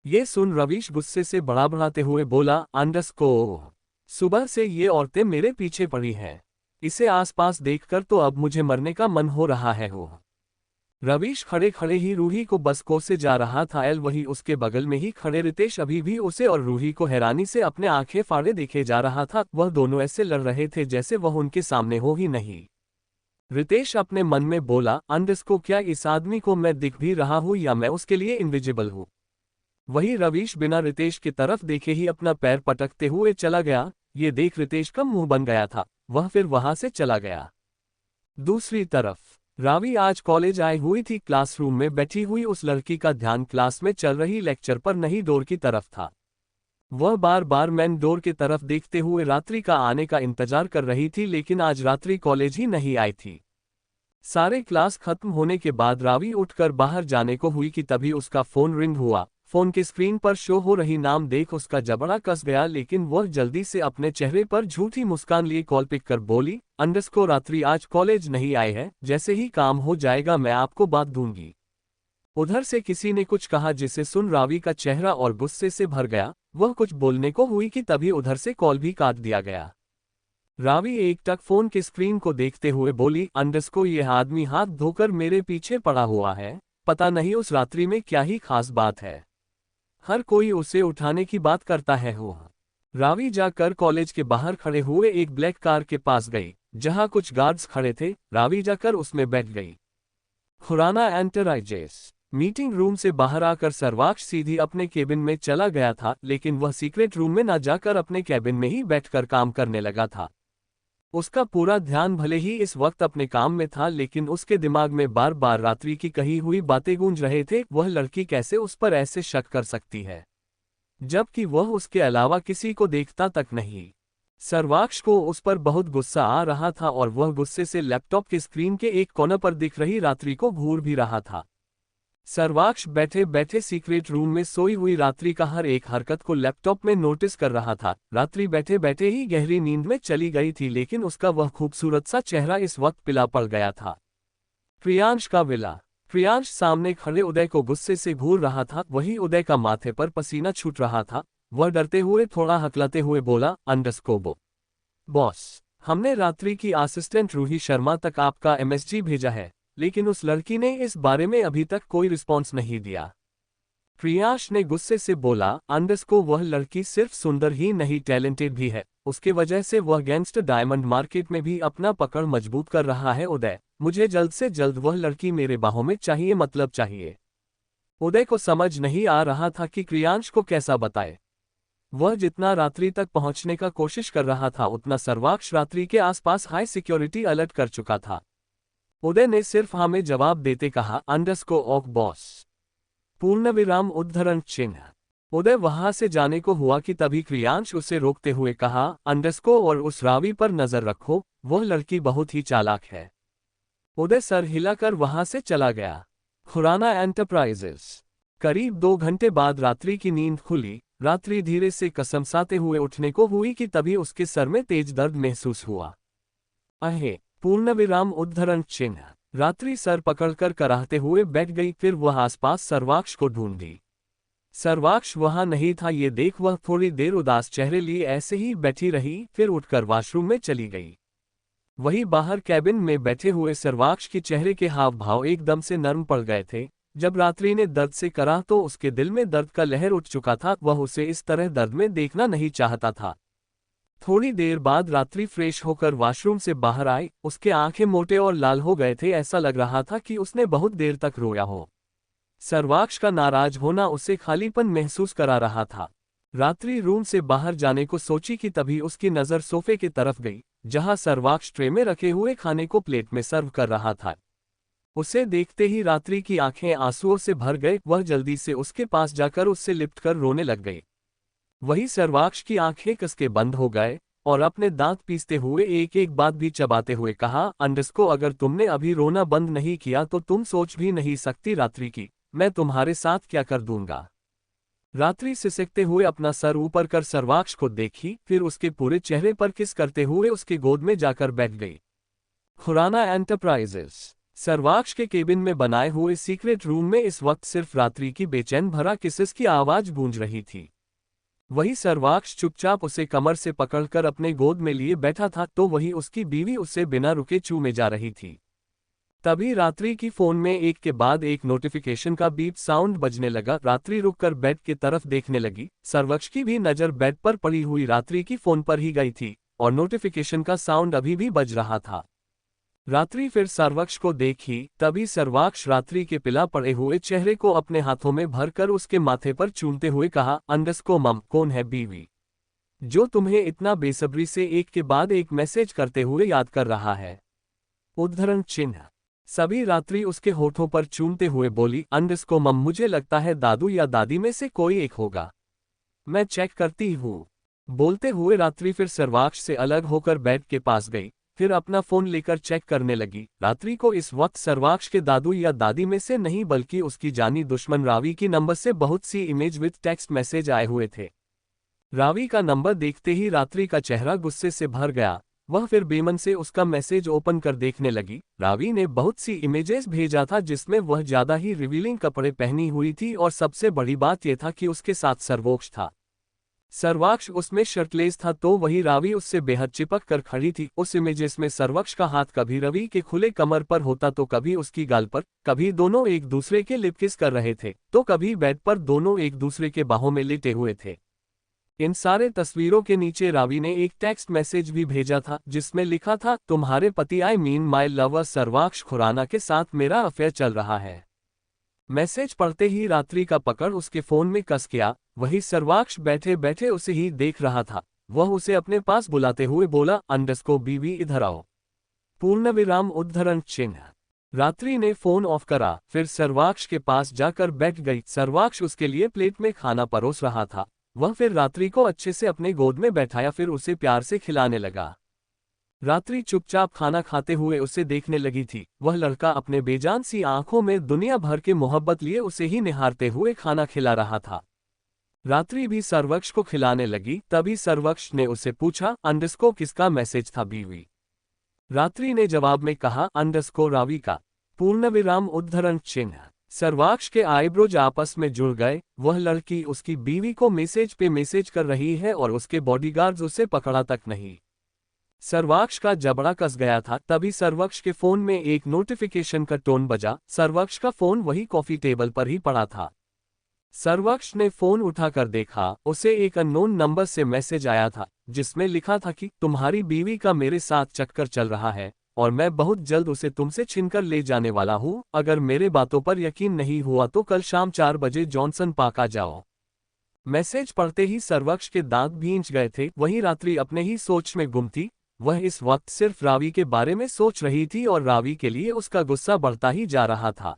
ये सुन रवीश गुस्से से बड़बड़ाते हुए बोला, सुबह से ये औरतें मेरे पीछे पड़ी हैं। इसे आसपास देखकर तो अब मुझे मरने का मन हो रहा है हो। रवीश खड़े खड़े ही रूही को बस कोसे जा रहा था। वही उसके बगल में ही खड़े रितेश अभी भी उसे और रूही को हैरानी से अपने आंखें फाड़े देखे जा रहा था। वह दोनों ऐसे लड़ रहे थे जैसे वह उनके सामने हो ही नहीं। रितेश अपने मन में बोला, क्या इस आदमी को मैं दिख भी रहा हूं या मैं उसके लिए इनविजिबल हूं। वही रवीश बिना रितेश की तरफ देखे ही अपना पैर पटकते हुए चला गया। ये देख रितेश का मुंह बन गया था। वह फिर वहां से चला गया। दूसरी तरफ रावी आज कॉलेज आई हुई थी। क्लासरूम में बैठी हुई उस लड़की का ध्यान क्लास में चल रही लेक्चर पर नहीं, डोर की तरफ था। वह बार बार मेन डोर की तरफ देखते हुए रात्रि का आने का इंतजार कर रही थी, लेकिन आज रात्रि कॉलेज ही नहीं आई थी। सारे क्लास खत्म होने के बाद रावी उठकर बाहर जाने को हुई कि तभी उसका फोन रिंग हुआ। फोन की स्क्रीन पर शो हो रही नाम देख उसका जबड़ा कस गया, लेकिन वह जल्दी से अपने चेहरे पर झूठी मुस्कान लिए कॉल पिक कर बोली, रात्रि आज कॉलेज नहीं आए हैं, जैसे ही काम हो जाएगा मैं आपको बात दूंगी। उधर से किसी ने कुछ कहा जिसे सुन रावी का चेहरा और गुस्से से भर गया। वह कुछ बोलने को हुई कि तभी उधर से कॉल भी काट दिया गया। रावी एकटक फोन की स्क्रीन को देखते हुए बोली, यह आदमी हाथ धोकर मेरे पीछे पड़ा हुआ है, पता नहीं उस रात्रि में क्या ही खास बात है, हर कोई उसे उठाने की बात करता है हो। रावी जाकर कॉलेज के बाहर खड़े हुए एक ब्लैक कार के पास गई, जहां कुछ गार्ड्स खड़े थे। रावी जाकर उसमें बैठ गई। खुराना एंटरप्राइजेस मीटिंग रूम से बाहर आकर सर्वाक्ष सीधी अपने केबिन में चला गया था, लेकिन वह सीक्रेट रूम में न जाकर अपने केबिन में ही बैठकर काम करने लगा था। उसका पूरा ध्यान भले ही इस वक्त अपने काम में था, लेकिन उसके दिमाग में बार बार रात्रि की कही हुई बातें गूंज रहे थे। वह लड़की कैसे उस पर ऐसे शक कर सकती है, जबकि वह उसके अलावा किसी को देखता तक नहीं। सर्वाक्ष को उस पर बहुत गुस्सा आ रहा था और वह गुस्से से लैपटॉप की स्क्रीन के एक कोने पर दिख रही रात्रि को घूर भी रहा था। सर्वाक्ष बैठे बैठे सीक्रेट रूम में सोई हुई रात्रि का हर एक हरकत को लैपटॉप में नोटिस कर रहा था। रात्रि बैठे बैठे ही गहरी नींद में चली गई थी, लेकिन उसका वह खूबसूरत सा चेहरा इस वक्त पीला पड़ गया था। प्रियांश का विला। प्रियांश सामने खड़े उदय को गुस्से से घूर रहा था। वही उदय का माथे पर पसीना छूट रहा था। वह डरते हुए थोड़ा हकलाते हुए बोला, बॉस, हमने रात्रि की असिस्टेंट रूही शर्मा तक आपका एमएसजी भेजा है, लेकिन उस लड़की ने इस बारे में अभी तक कोई रिस्पॉन्स नहीं दिया। प्रियांश ने गुस्से से बोला, वह लड़की सिर्फ सुंदर ही नहीं टैलेंटेड भी है, उसके वजह से वह गैंगस्टर डायमंड मार्केट में भी अपना पकड़ मजबूत कर रहा है। उदय, मुझे जल्द से जल्द वह लड़की मेरे बाहों में चाहिए, मतलब चाहिए। उदय को समझ नहीं आ रहा था कि प्रियांश को कैसा बताए। वह जितना रात्रि तक पहुंचने का कोशिश कर रहा था, उतना सर्वाक्ष रात्रि के आसपास हाई सिक्योरिटी अलर्ट कर चुका था। उदय ने सिर्फ हाँ में जवाब देते कहा, बॉस, पूर्णविराम उद्धरण चिन्ह। उदय वहां से जाने को हुआ कि तभी प्रियांश उसे रोकते हुए कहा, और उस रावी पर नजर रखो, वह लड़की बहुत ही चालाक है। उदय सर हिलाकर वहां से चला गया। खुराना एंटरप्राइजेस। करीब 2 घंटे बाद रात्रि की नींद खुली। रात्रि धीरे से कसमसाते हुए उठने को हुई कि तभी उसके सर में तेज दर्द महसूस हुआ। पूर्णविराम उद्धरण चिन्ह। रात्रि सर पकड़कर कराहते हुए बैठ गई। फिर वह आसपास सर्वाक्ष को ढूंढी। सर्वाक्ष वहां नहीं था। ये देख वह थोड़ी देर उदास चेहरे लिए ऐसे ही बैठी रही, फिर उठकर वॉशरूम में चली गई। वही बाहर कैबिन में बैठे हुए सर्वाक्ष के चेहरे के हाव भाव एकदम से नर्म पड़ गए थे। जब रात्रि ने दर्द से करा तो उसके दिल में दर्द का लहर उठ चुका था। वह उसे इस तरह दर्द में देखना नहीं चाहता था। थोड़ी देर बाद रात्रि फ्रेश होकर वॉशरूम से बाहर आई। उसके आंखें मोटे और लाल हो गए थे, ऐसा लग रहा था कि उसने बहुत देर तक रोया हो। सर्वाक्ष का नाराज होना उसे खालीपन महसूस करा रहा था। रात्रि रूम से बाहर जाने को सोची कि तभी उसकी नज़र सोफे की तरफ गई, जहां सर्वाक्ष ट्रे में रखे हुए खाने को प्लेट में सर्व कर रहा था। उसे देखते ही रात्रि की आंखें आंसुओं से भर गए। वह जल्दी से उसके पास जाकर उससे लिपट कर रोने लग गई। वही सर्वाक्ष की आंखें कसके बंद हो गए और अपने दांत पीसते हुए एक एक बात भी चबाते हुए कहा, अगर तुमने अभी रोना बंद नहीं किया तो तुम सोच भी नहीं सकती रात्रि की मैं तुम्हारे साथ क्या कर दूंगा। रात्रि सिसकते हुए अपना सर ऊपर कर सर्वाक्ष को देखी, फिर उसके पूरे चेहरे पर किस करते हुए उसके गोद में जाकर बैठ गई। खुराना एंटरप्राइजेस। सर्वाक्ष के केबिन में बनाए हुए सीक्रेट रूम में इस वक्त सिर्फ रात्रि की बेचैन भरा किसिस की आवाज गूंज रही थी। वही सर्वाक्ष चुपचाप उसे कमर से पकड़कर अपने गोद में लिए बैठा था, तो वही उसकी बीवी उसे बिना रुके चूमे जा रही थी। तभी रात्रि की फोन में एक के बाद एक नोटिफिकेशन का बीप साउंड बजने लगा। रात्रि रुककर बेड की तरफ देखने लगी। सर्वाक्ष की भी नजर बेड पर पड़ी हुई रात्रि की फोन पर ही गई थी और नोटिफिकेशन का साउंड अभी भी बज रहा था। रात्रि फिर सर्वाक्ष को देखी, तभी सर्वाक्ष रात्रि के पिला पड़े हुए चेहरे को अपने हाथों में भरकर उसके माथे पर चूमते हुए कहा, अंडरस्को मम, कौन है बीवी जो तुम्हें इतना बेसब्री से एक के बाद एक मैसेज करते हुए याद कर रहा है? उद्धरण चिन्ह। सभी रात्रि उसके होठों पर चूमते हुए बोली, अंडरस्को मम, मुझे लगता है दादू या दादी में से कोई एक होगा, मैं चेक करती हूँ। बोलते हुए रात्रि फिर सर्वाक्ष से अलग होकर बेड के पास गई, फिर अपना फोन लेकर चेक करने लगी। रात्रि को इस वक्त सर्वाक्ष के दादू या दादी में से नहीं बल्कि उसकी जानी दुश्मन रावी की नंबर से बहुत सी इमेज विद टेक्स्ट मैसेज आए हुए थे। रावी का नंबर देखते ही रात्रि का चेहरा गुस्से से भर गया। वह फिर बेमन से उसका मैसेज ओपन कर देखने लगी। रावी ने बहुत सी इमेजेस भेजा था जिसमें वह ज्यादा ही रिवीलिंग कपड़े पहनी हुई थी और सबसे बड़ी बात यह था कि उसके साथ सर्वोक्ष था। सर्वाक्ष उसमें शर्टलेस था, तो वही रावी उससे बेहद चिपक कर खड़ी थी। उस इमेजेस में सर्वाक्ष का हाथ कभी रवि के खुले कमर पर होता तो कभी उसकी गाल पर, कभी दोनों एक दूसरे के लिप किस कर रहे थे, तो कभी बेड पर दोनों एक दूसरे के बाहों में लेटे हुए थे। इन सारे तस्वीरों के नीचे रावी ने एक टेक्स्ट मैसेज भी भेजा था जिसमें लिखा था, तुम्हारे पति I mean my lover Sarvaksh Khurana के साथ मेरा अफेयर चल रहा है। मैसेज पढ़ते ही रात्रि का पकड़ उसके फोन में कस गया। वही सर्वाक्ष बैठे बैठे उसे ही देख रहा था। वह उसे अपने पास बुलाते हुए बोला, अंडरस्को बीवी इधर आओ। पूर्णविराम उद्धरण चिन्ह। रात्रि ने फोन ऑफ करा, फिर सर्वाक्ष के पास जाकर बैठ गई। सर्वाक्ष उसके लिए प्लेट में खाना परोस रहा था। वह फिर रात्रि को अच्छे से अपने गोद में बैठाया, फिर उसे प्यार से खिलाने लगा। रात्रि चुपचाप खाना खाते हुए उसे देखने लगी थी। वह लड़का अपने बेजान सी आंखों में दुनिया भर के मोहब्बत लिए उसे ही निहारते हुए खाना खिला रहा था। रात्रि भी सर्वाक्ष को खिलाने लगी। तभी सर्वाक्ष ने उसे पूछा, अंडरस्को किसका मैसेज था बीवी? रात्रि ने जवाब में कहा, अंडरस्को रावी का। पूर्णविराम उद्धरण चिन्ह। सर्वाक्ष के आईब्रोज आपस में जुड़ गए। वह लड़की उसकी बीवी को मैसेज पे मैसेज कर रही है और उसके बॉडीगार्ड्स उसे पकड़ा तक नहीं। सर्वाक्ष का जबड़ा कस गया था। तभी सर्वाक्ष के फोन में एक नोटिफिकेशन का टोन बजा। सर्वाक्ष का फोन वही कॉफी टेबल पर ही पड़ा था। सर्वाक्ष ने फोन उठाकर देखा, उसे एक अननोन नंबर से मैसेज आया था जिसमें लिखा था कि तुम्हारी बीवी का मेरे साथ चक्कर चल रहा है और मैं बहुत जल्द उसे तुमसे छीनकर ले जाने वाला हूं। अगर मेरे बातों पर यकीन नहीं हुआ तो कल शाम 4 बजे जॉनसन पार्क आ जाओ। मैसेज पढ़ते ही सर्वाक्ष के दांत भींच गए थे। वहीं रात्रि अपने ही सोच में गुम थी। वह इस वक्त सिर्फ रावी के बारे में सोच रही थी और रावी के लिए उसका गुस्सा बढ़ता ही जा रहा था।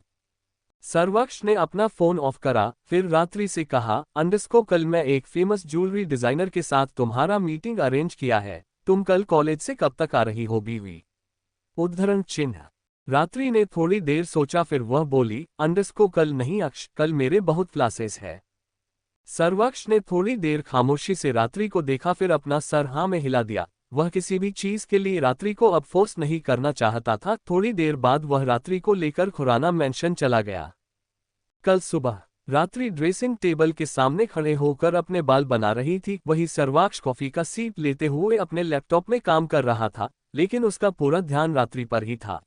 सर्वाक्ष ने अपना फोन ऑफ करा, फिर रात्रि से कहा, अंडरस्को कल मैं एक फेमस ज्वेलरी डिजाइनर के साथ तुम्हारा मीटिंग अरेंज किया है। तुम कल कॉलेज से कब तक आ रही हो बीवी? उद्धरण चिन्ह। रात्रि ने थोड़ी देर सोचा, फिर वह बोली, अंडरस्को कल नहीं अक्ष, कल मेरे बहुत क्लासेस है। सर्वाक्ष ने थोड़ी देर खामोशी से रात्रि को देखा, फिर अपना सर हाँ में हिला दिया। वह किसी भी चीज के लिए रात्रि को अब फोर्स नहीं करना चाहता था। थोड़ी देर बाद वह रात्रि को लेकर खुराना मेंशन चला गया। कल सुबह रात्रि ड्रेसिंग टेबल के सामने खड़े होकर अपने बाल बना रही थी। वही सर्वाक्ष कॉफी का सीप लेते हुए अपने लैपटॉप में काम कर रहा था, लेकिन उसका पूरा ध्यान रात्रि पर ही था।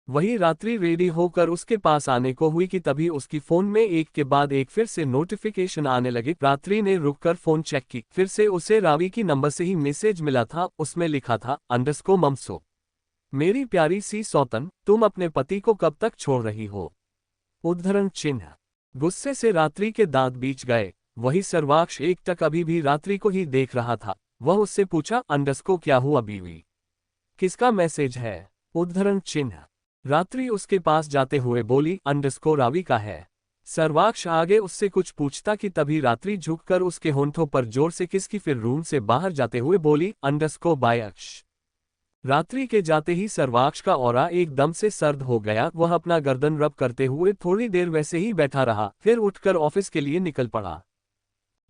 वही रात्रि रेडी होकर उसके पास आने को हुई कि तभी उसकी फोन में एक के बाद एक फिर से नोटिफिकेशन आने लगे। रात्रि ने रुककर फोन चेक की, फिर से उसे रावी की नंबर से ही मैसेज मिला था। उसमें लिखा था, अंडरस्को ममसो, मेरी प्यारी सी सौतन, तुम अपने पति को कब तक छोड़ रही हो? उद्धरण चिन्ह। गुस्से से रात्रि के दांत बीच गए। वही सर्वाक्ष एक टक अभी भी रात्रि को ही देख रहा था। वह उससे पूछा, अंडरस्को क्या हुआ बीवी? किसका मैसेज है? उद्धरण चिन्ह। रात्रि उसके पास जाते हुए बोली, अंडरस्को रावी का है। सर्वाक्ष आगे उससे कुछ पूछता कि तभी रात्रि झुककर उसके होंठों पर जोर से किसकी, फिर रूम से बाहर जाते हुए बोली, अंडरस्को बाय अक्ष। रात्रि के जाते ही सर्वाक्ष का ऑरा एकदम से सर्द हो गया। वह अपना गर्दन रब करते हुए थोड़ी देर वैसे ही बैठा रहा, फिर उठकर ऑफिस के लिए निकल पड़ा।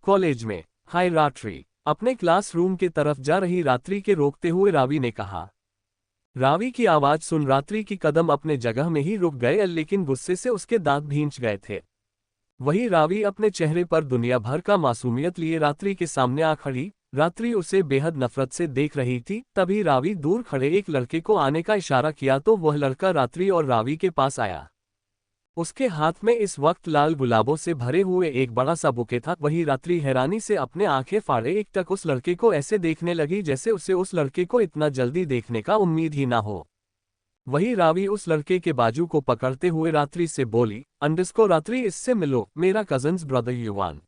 कॉलेज में। हाय रात्रि, अपने क्लासरूम के तरफ जा रही रात्रि के रोकते हुए रावी ने कहा। रावी की आवाज सुन रात्रि की कदम अपने जगह में ही रुक गए, लेकिन गुस्से से उसके दांत भींच गए थे। वही रावी अपने चेहरे पर दुनिया भर का मासूमियत लिए रात्रि के सामने आ खड़ी। रात्रि उसे बेहद नफरत से देख रही थी। तभी रावी दूर खड़े एक लड़के को आने का इशारा किया तो वह लड़का रात्रि और रावी के पास आया। उसके हाथ में इस वक्त लाल गुलाबों से भरे हुए एक बड़ा सा बुके था। वही रात्रि हैरानी से अपने आंखें फाड़े एकटक उस लड़के को ऐसे देखने लगी जैसे उसे उस लड़के को इतना जल्दी देखने का उम्मीद ही ना हो। वही रावी उस लड़के के बाजू को पकड़ते हुए रात्रि से बोली, अंडरस्को रात्रि, इससे मिलो, मेरा कजन्स ब्रदर युवान।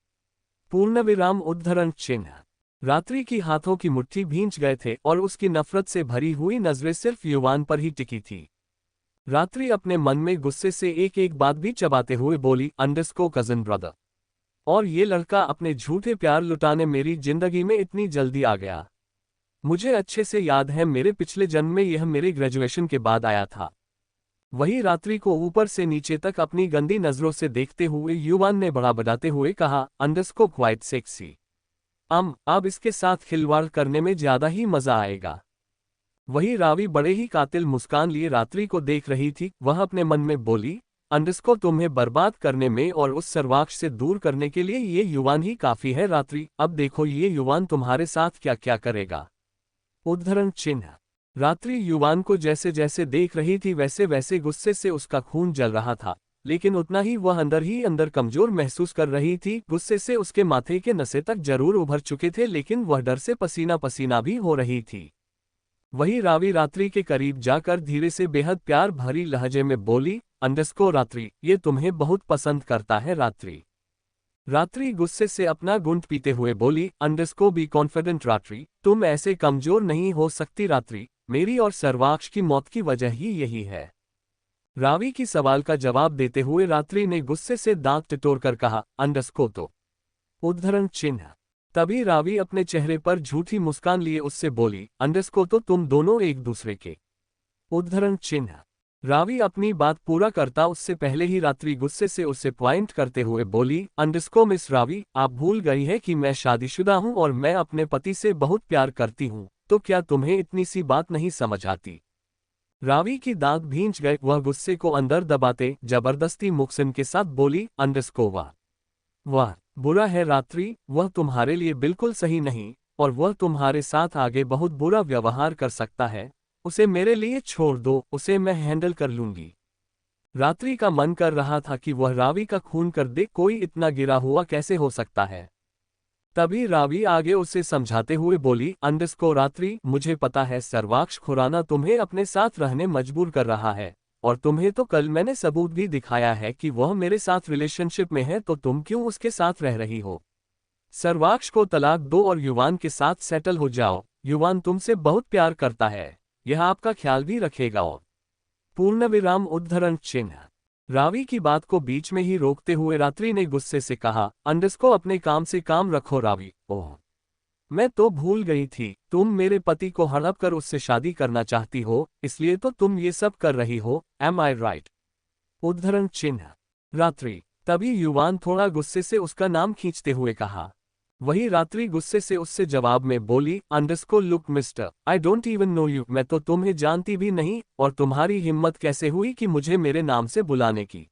पूर्णविराम उद्धरण चिन्ह। रात्रि की हाथों की मुट्ठी भींच गए थे और उसकी नफरत से भरी हुई नजरें सिर्फ युवान पर ही टिकी थी। रात्रि अपने मन में गुस्से से एक एक बात भी चबाते हुए बोली, अंडरस्को कजन ब्रदर, और ये लड़का अपने झूठे प्यार लुटाने मेरी जिंदगी में इतनी जल्दी आ गया। मुझे अच्छे से याद है, मेरे पिछले जन्म में यह मेरे ग्रेजुएशन के बाद आया था। वही रात्रि को ऊपर से नीचे तक अपनी गंदी नजरों से देखते हुए युवान ने बड़बड़ाते हुए कहा, अंडरस्को क्वाइट सेक्सी। अब इसके साथ खिलवाड़ करने में ज्यादा ही मजा आएगा। वही रावी बड़े ही कातिल मुस्कान लिए रात्रि को देख रही थी। वह अपने मन में बोली, अंडरस्को तुम्हें बर्बाद करने में और उस सर्वाक्ष से दूर करने के लिए ये युवान ही काफी है रात्रि। अब देखो ये युवान तुम्हारे साथ क्या क्या करेगा। उद्धरण चिन्ह। रात्रि युवान को जैसे जैसे देख रही थी वैसे वैसे गुस्से से उसका खून जल रहा था, लेकिन उतना ही वह ही अंदर कमजोर महसूस कर रही थी। गुस्से से उसके माथे के नसें तक जरूर उभर चुके थे, लेकिन वह डर से पसीना पसीना भी हो रही थी। वही रावी रात्रि के करीब जाकर धीरे से बेहद प्यार भरी लहजे में बोली, अंडरस्को रात्रि, ये तुम्हें बहुत पसंद करता है रात्रि। रात्रि गुस्से से अपना गुंट पीते हुए बोली, अंडरस्को बी कॉन्फिडेंट रात्रि, तुम ऐसे कमजोर नहीं हो सकती रात्रि, मेरी और सर्वाक्ष की मौत की वजह ही यही है। रावी की सवाल का जवाब देते हुए रात्रि ने गुस्से से दांत टिटोरकर कहा, अंडरस्को तो। उद्धरण चिन्ह। तभी रावी अपने चेहरे पर झूठी मुस्कान लिए उससे बोली, अंडरस्को तो तुम दोनों एक दूसरे के। उद्धरण चिन्ह। रावी अपनी बात पूरा करता उससे पहले ही रात्रि गुस्से से उसे पॉइंट करते हुए बोली, अंडरस्को मिस रावी, आप भूल गई है कि मैं शादीशुदा हूं और मैं अपने पति से बहुत प्यार करती हूं, तो क्या तुम्हें इतनी सी बात नहीं समझ आती। रावी की दांत भींच गए। वह गुस्से को अंदर दबाते जबरदस्ती मुखसिन के साथ बोली, अंडरस्को वाह बुरा है रात्रि, वह तुम्हारे लिए बिल्कुल सही नहीं, और वह तुम्हारे साथ आगे बहुत बुरा व्यवहार कर सकता है। उसे मेरे लिए छोड़ दो, उसे मैं हैंडल कर लूंगी। रात्रि का मन कर रहा था कि वह रावी का खून कर दे, कोई इतना गिरा हुआ कैसे हो सकता है। तभी रावी आगे उसे समझाते हुए बोली, अंडरस्को रात्रि, मुझे पता है सर्वाक्ष खुराना तुम्हें अपने साथ रहने मजबूर कर रहा है, और तुम्हें तो कल मैंने सबूत भी दिखाया है कि वह मेरे साथ रिलेशनशिप में है, तो तुम क्यों उसके साथ रह रही हो। सर्वाक्ष को तलाक दो और युवान के साथ सेटल हो जाओ। युवान तुमसे बहुत प्यार करता है, यह आपका ख्याल भी रखेगा। और पूर्णविराम उद्धरण चिन्ह। रावी की बात को बीच में ही रोकते हुए रात्रि ने गुस्से से कहा, अंडरस्को अपने काम से काम रखो रावी। ओह, मैं तो भूल गई थी, तुम मेरे पति को हड़प कर उससे शादी करना चाहती हो, इसलिए तो तुम ये सब कर रही हो। एम आई राइट। उद्धरण चिन्ह। रात्रि। तभी युवान थोड़ा गुस्से से उसका नाम खींचते हुए कहा। वही रात्रि गुस्से से उससे जवाब में बोली, अंडरस्को look mister, I don't even know you, मैं तो तुम्हें जानती भी नहीं, और तुम्हारी हिम्मत कैसे हुई कि मुझे मेरे नाम से बुलाने की।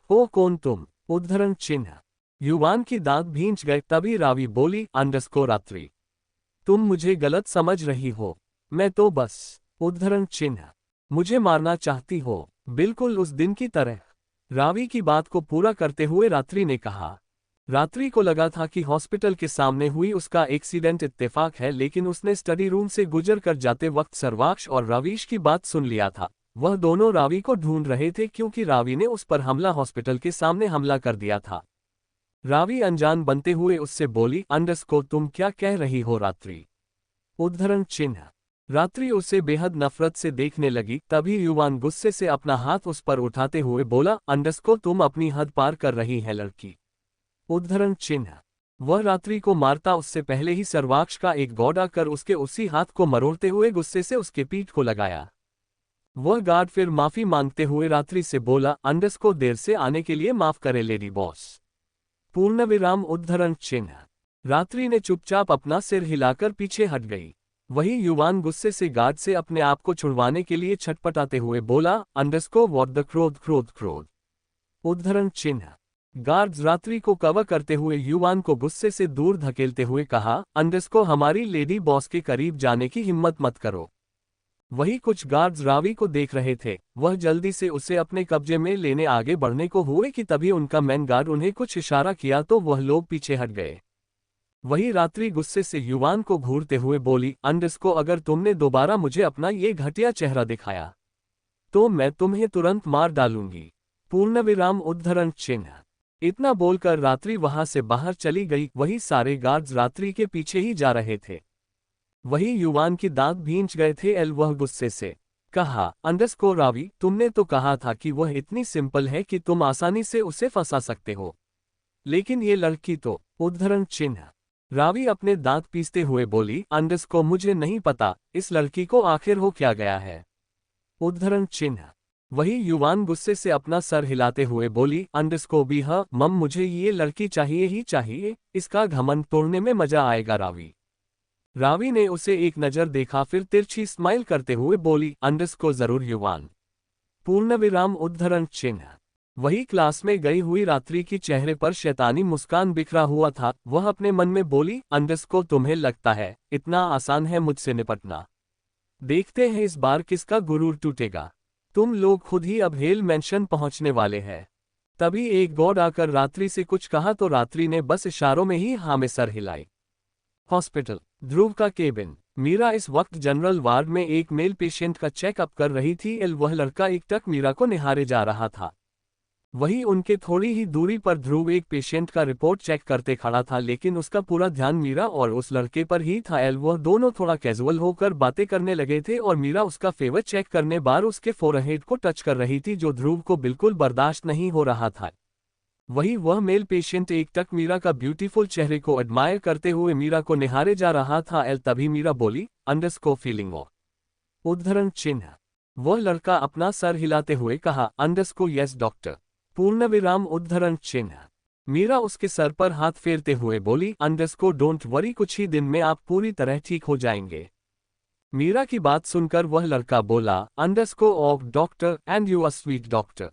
हो कौन तुम। उद्धरण चिन्ह। युवान की दांत भींच गए। तभी रावी बोली, अंडरस्को रात्रि, तुम मुझे गलत समझ रही हो, मैं तो बस। उद्धरण चिन्ह। मुझे मारना चाहती हो, बिल्कुल उस दिन की तरह। रावी की बात को पूरा करते हुए रात्रि ने कहा। रात्रि को लगा था कि हॉस्पिटल के सामने हुई उसका एक्सीडेंट इत्तेफाक है, लेकिन उसने स्टडी रूम से गुजर कर जाते वक्त सर्वाक्ष और रवीश की बात सुन लिया था। वह दोनों रावी को ढूंढ रहे थे, क्योंकि रावी ने उस पर हॉस्पिटल के सामने हमला कर दिया था। रावी अनजान बनते हुए उससे बोली, अंडरस्को तुम क्या कह रही हो रात्रि। उद्धरण चिन्ह। रात्रि उसे बेहद नफरत से देखने लगी। तभी युवान गुस्से से अपना हाथ उस पर उठाते हुए बोला, अंडरस्को तुम अपनी हद पार कर रही है लड़की। उद्धरण चिन्ह। वह रात्रि को मारता उससे पहले ही सर्वाक्ष का एक गौड़ा कर उसके उसी हाथ को मरोड़ते हुए गुस्से से उसके पीठ को लगाया। वह गार्ड फिर माफी मांगते हुए रात्रि से बोला, अंडरस्को देर से आने के लिए माफ करे लेडी बॉस। पूर्णविराम उद्धरण चिन्ह। रात्रि ने चुपचाप अपना सिर हिलाकर पीछे हट गई। वही युवान गुस्से से गार्ड से अपने आप को छुड़वाने के लिए छटपटाते हुए बोला, व्हाट द क्रोध क्रोध क्रोध उद्धरण चिन्ह। गार्ड्स रात्रि को कवर करते हुए युवान को गुस्से से दूर धकेलते हुए कहा, हमारी लेडी बॉस के करीब जाने की हिम्मत मत करो। वही कुछ गार्ड्स रावी को देख रहे थे। वह जल्दी से उसे अपने कब्जे में लेने आगे बढ़ने को हुए कि तभी उनका मैन गार्ड उन्हें कुछ इशारा किया तो वह लोग पीछे हट गए। वही रात्रि गुस्से से युवान को घूरते हुए बोली, अगर तुमने दोबारा मुझे अपना ये घटिया चेहरा दिखाया तो मैं तुम्हें तुरंत मार डालूंगी। पूर्णविराम उद्धरण चिन्ह। इतना बोलकर रात्रि वहां से बाहर चली गई। वही सारे गार्ड्स रात्रि के पीछे ही जा रहे थे। वही युवान की दांत भींच गए थे। वह गुस्से से कहा, रावी, तुमने तो कहा था कि वह इतनी सिंपल है कि तुम आसानी से उसे फंसा सकते हो, लेकिन ये लड़की तो। उद्धरण चिन्ह। रावी अपने दांत पीसते हुए बोली, मुझे नहीं पता इस लड़की को आखिर हो क्या गया है। उद्धरण चिन्ह। वही युवान गुस्से से अपना सर हिलाते हुए बोली, मम, मुझे ये लड़की चाहिए ही चाहिए, इसका घमंड तोड़ने में मजा आएगा। रावी ने उसे एक नजर देखा, फिर तिरछी स्माइल करते हुए बोली, जरूर युवान। पूर्णविराम उद्धरण चिन्ह। वही क्लास में गई हुई रात्रि की चेहरे पर शैतानी मुस्कान बिखरा हुआ था। वह अपने मन में बोली, तुम्हें लगता है इतना आसान है मुझसे निपटना? देखते हैं इस बार किसका गुरूर टूटेगा। तुम लोग खुद ही अब हेल मेंशन पहुंचने वाले हैं। तभी एक गॉड आकर रात्रि से कुछ कहा तो रात्रि ने बस इशारों में ही हाँ में सर हिलाई। हॉस्पिटल। ध्रुव का केबिन। मीरा इस वक्त जनरल वार्ड में एक मेल पेशेंट का चेकअप कर रही थी। वह लड़का एकटक मीरा को निहारे जा रहा था। वही उनके थोड़ी ही दूरी पर ध्रुव एक पेशेंट का रिपोर्ट चेक करते खड़ा था, लेकिन उसका पूरा ध्यान मीरा और उस लड़के पर ही था। वह दोनों थोड़ा कैजुअल होकर बातें करने लगे थे और मीरा उसका फेवर चेक करने बार उसके फोरहेड को टच कर रही थी, जो ध्रुव को बिल्कुल बर्दाश्त नहीं हो रहा था। वही वह मेल पेशेंट एकटक मीरा का ब्यूटीफुल चेहरे को एडमायर करते हुए मीरा को निहारे जा रहा था। तभी मीरा बोली, फीलिंग वो। उद्धरण चिन्ह। वह लड़का अपना सर हिलाते हुए कहा, यस डॉक्टर। पूर्णविराम उद्धरण चिन्ह। मीरा उसके सर पर हाथ फेरते हुए बोली, डोंट वरी, कुछ ही दिन में आप पूरी तरह ठीक हो जाएंगे। मीरा की बात सुनकर वह लड़का बोला, of doctor and you a sweet doctor.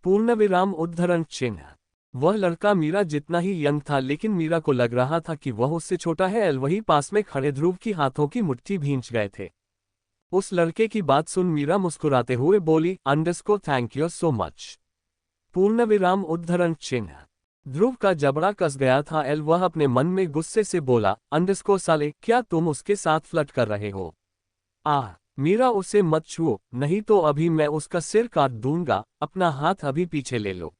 पूर्णविराम उद्धरण चिन्ह। वह लड़का मीरा जितना ही यंग था, लेकिन मीरा को लग रहा था कि वह उससे छोटा है। वही पास में खड़े ध्रुव की हाथों की मुट्ठी भींच गए थे। उस लड़के की बात सुन मीरा मुस्कुराते हुए बोली, थैंक यू सो मच। पूर्णविराम उद्धरण चिन्ह। ध्रुव का जबड़ा कस गया था। वह अपने मन में गुस्से से बोला, साले, क्या तुम उसके साथ फ्लर्ट कर रहे हो? मीरा, उसे मत छुओ, नहीं तो अभी मैं उसका सिर काट दूंगा। अपना हाथ अभी पीछे ले लो।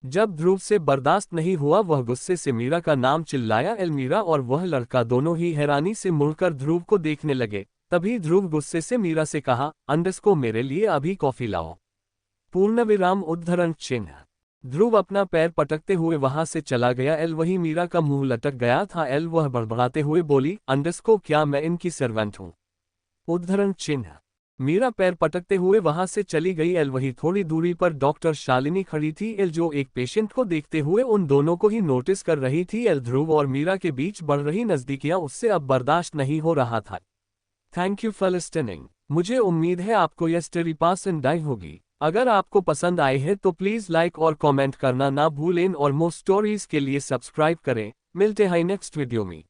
जब ध्रुव से बर्दाश्त नहीं हुआ, वह गुस्से से मीरा का नाम चिल्लाया। मीरा और वह लड़का दोनों ही हैरानी से मुड़कर ध्रुव को देखने लगे। तभी ध्रुव गुस्से से मीरा से कहा, मेरे लिए अभी कॉफी लाओ। पूर्णविराम उद्धरण चिन्ह। ध्रुव अपना पैर पटकते हुए वहां से चला गया। वही मीरा का मुंह लटक गया था। वह बड़बड़ाते हुए बोली, क्या मैं इनकी सर्वेंट हूं? उद्धरण चिन्ह। मीरा पैर पटकते हुए वहां से चली गई। वही थोड़ी दूरी पर डॉक्टर शालिनी खड़ी थी, जो एक पेशेंट को देखते हुए उन दोनों को ही नोटिस कर रही थी। ध्रुव और मीरा के बीच बढ़ रही नजदीकियां उससे अब बर्दाश्त नहीं हो रहा था। Thank you for listening. मुझे उम्मीद है आपको यह स्टोरी पसंद आई होगी। अगर आपको पसंद आई है तो प्लीज लाइक और कमेंट करना ना भूलें और मोर स्टोरीज के लिए सब्सक्राइब करें। मिलते हैं नेक्स्ट वीडियो में।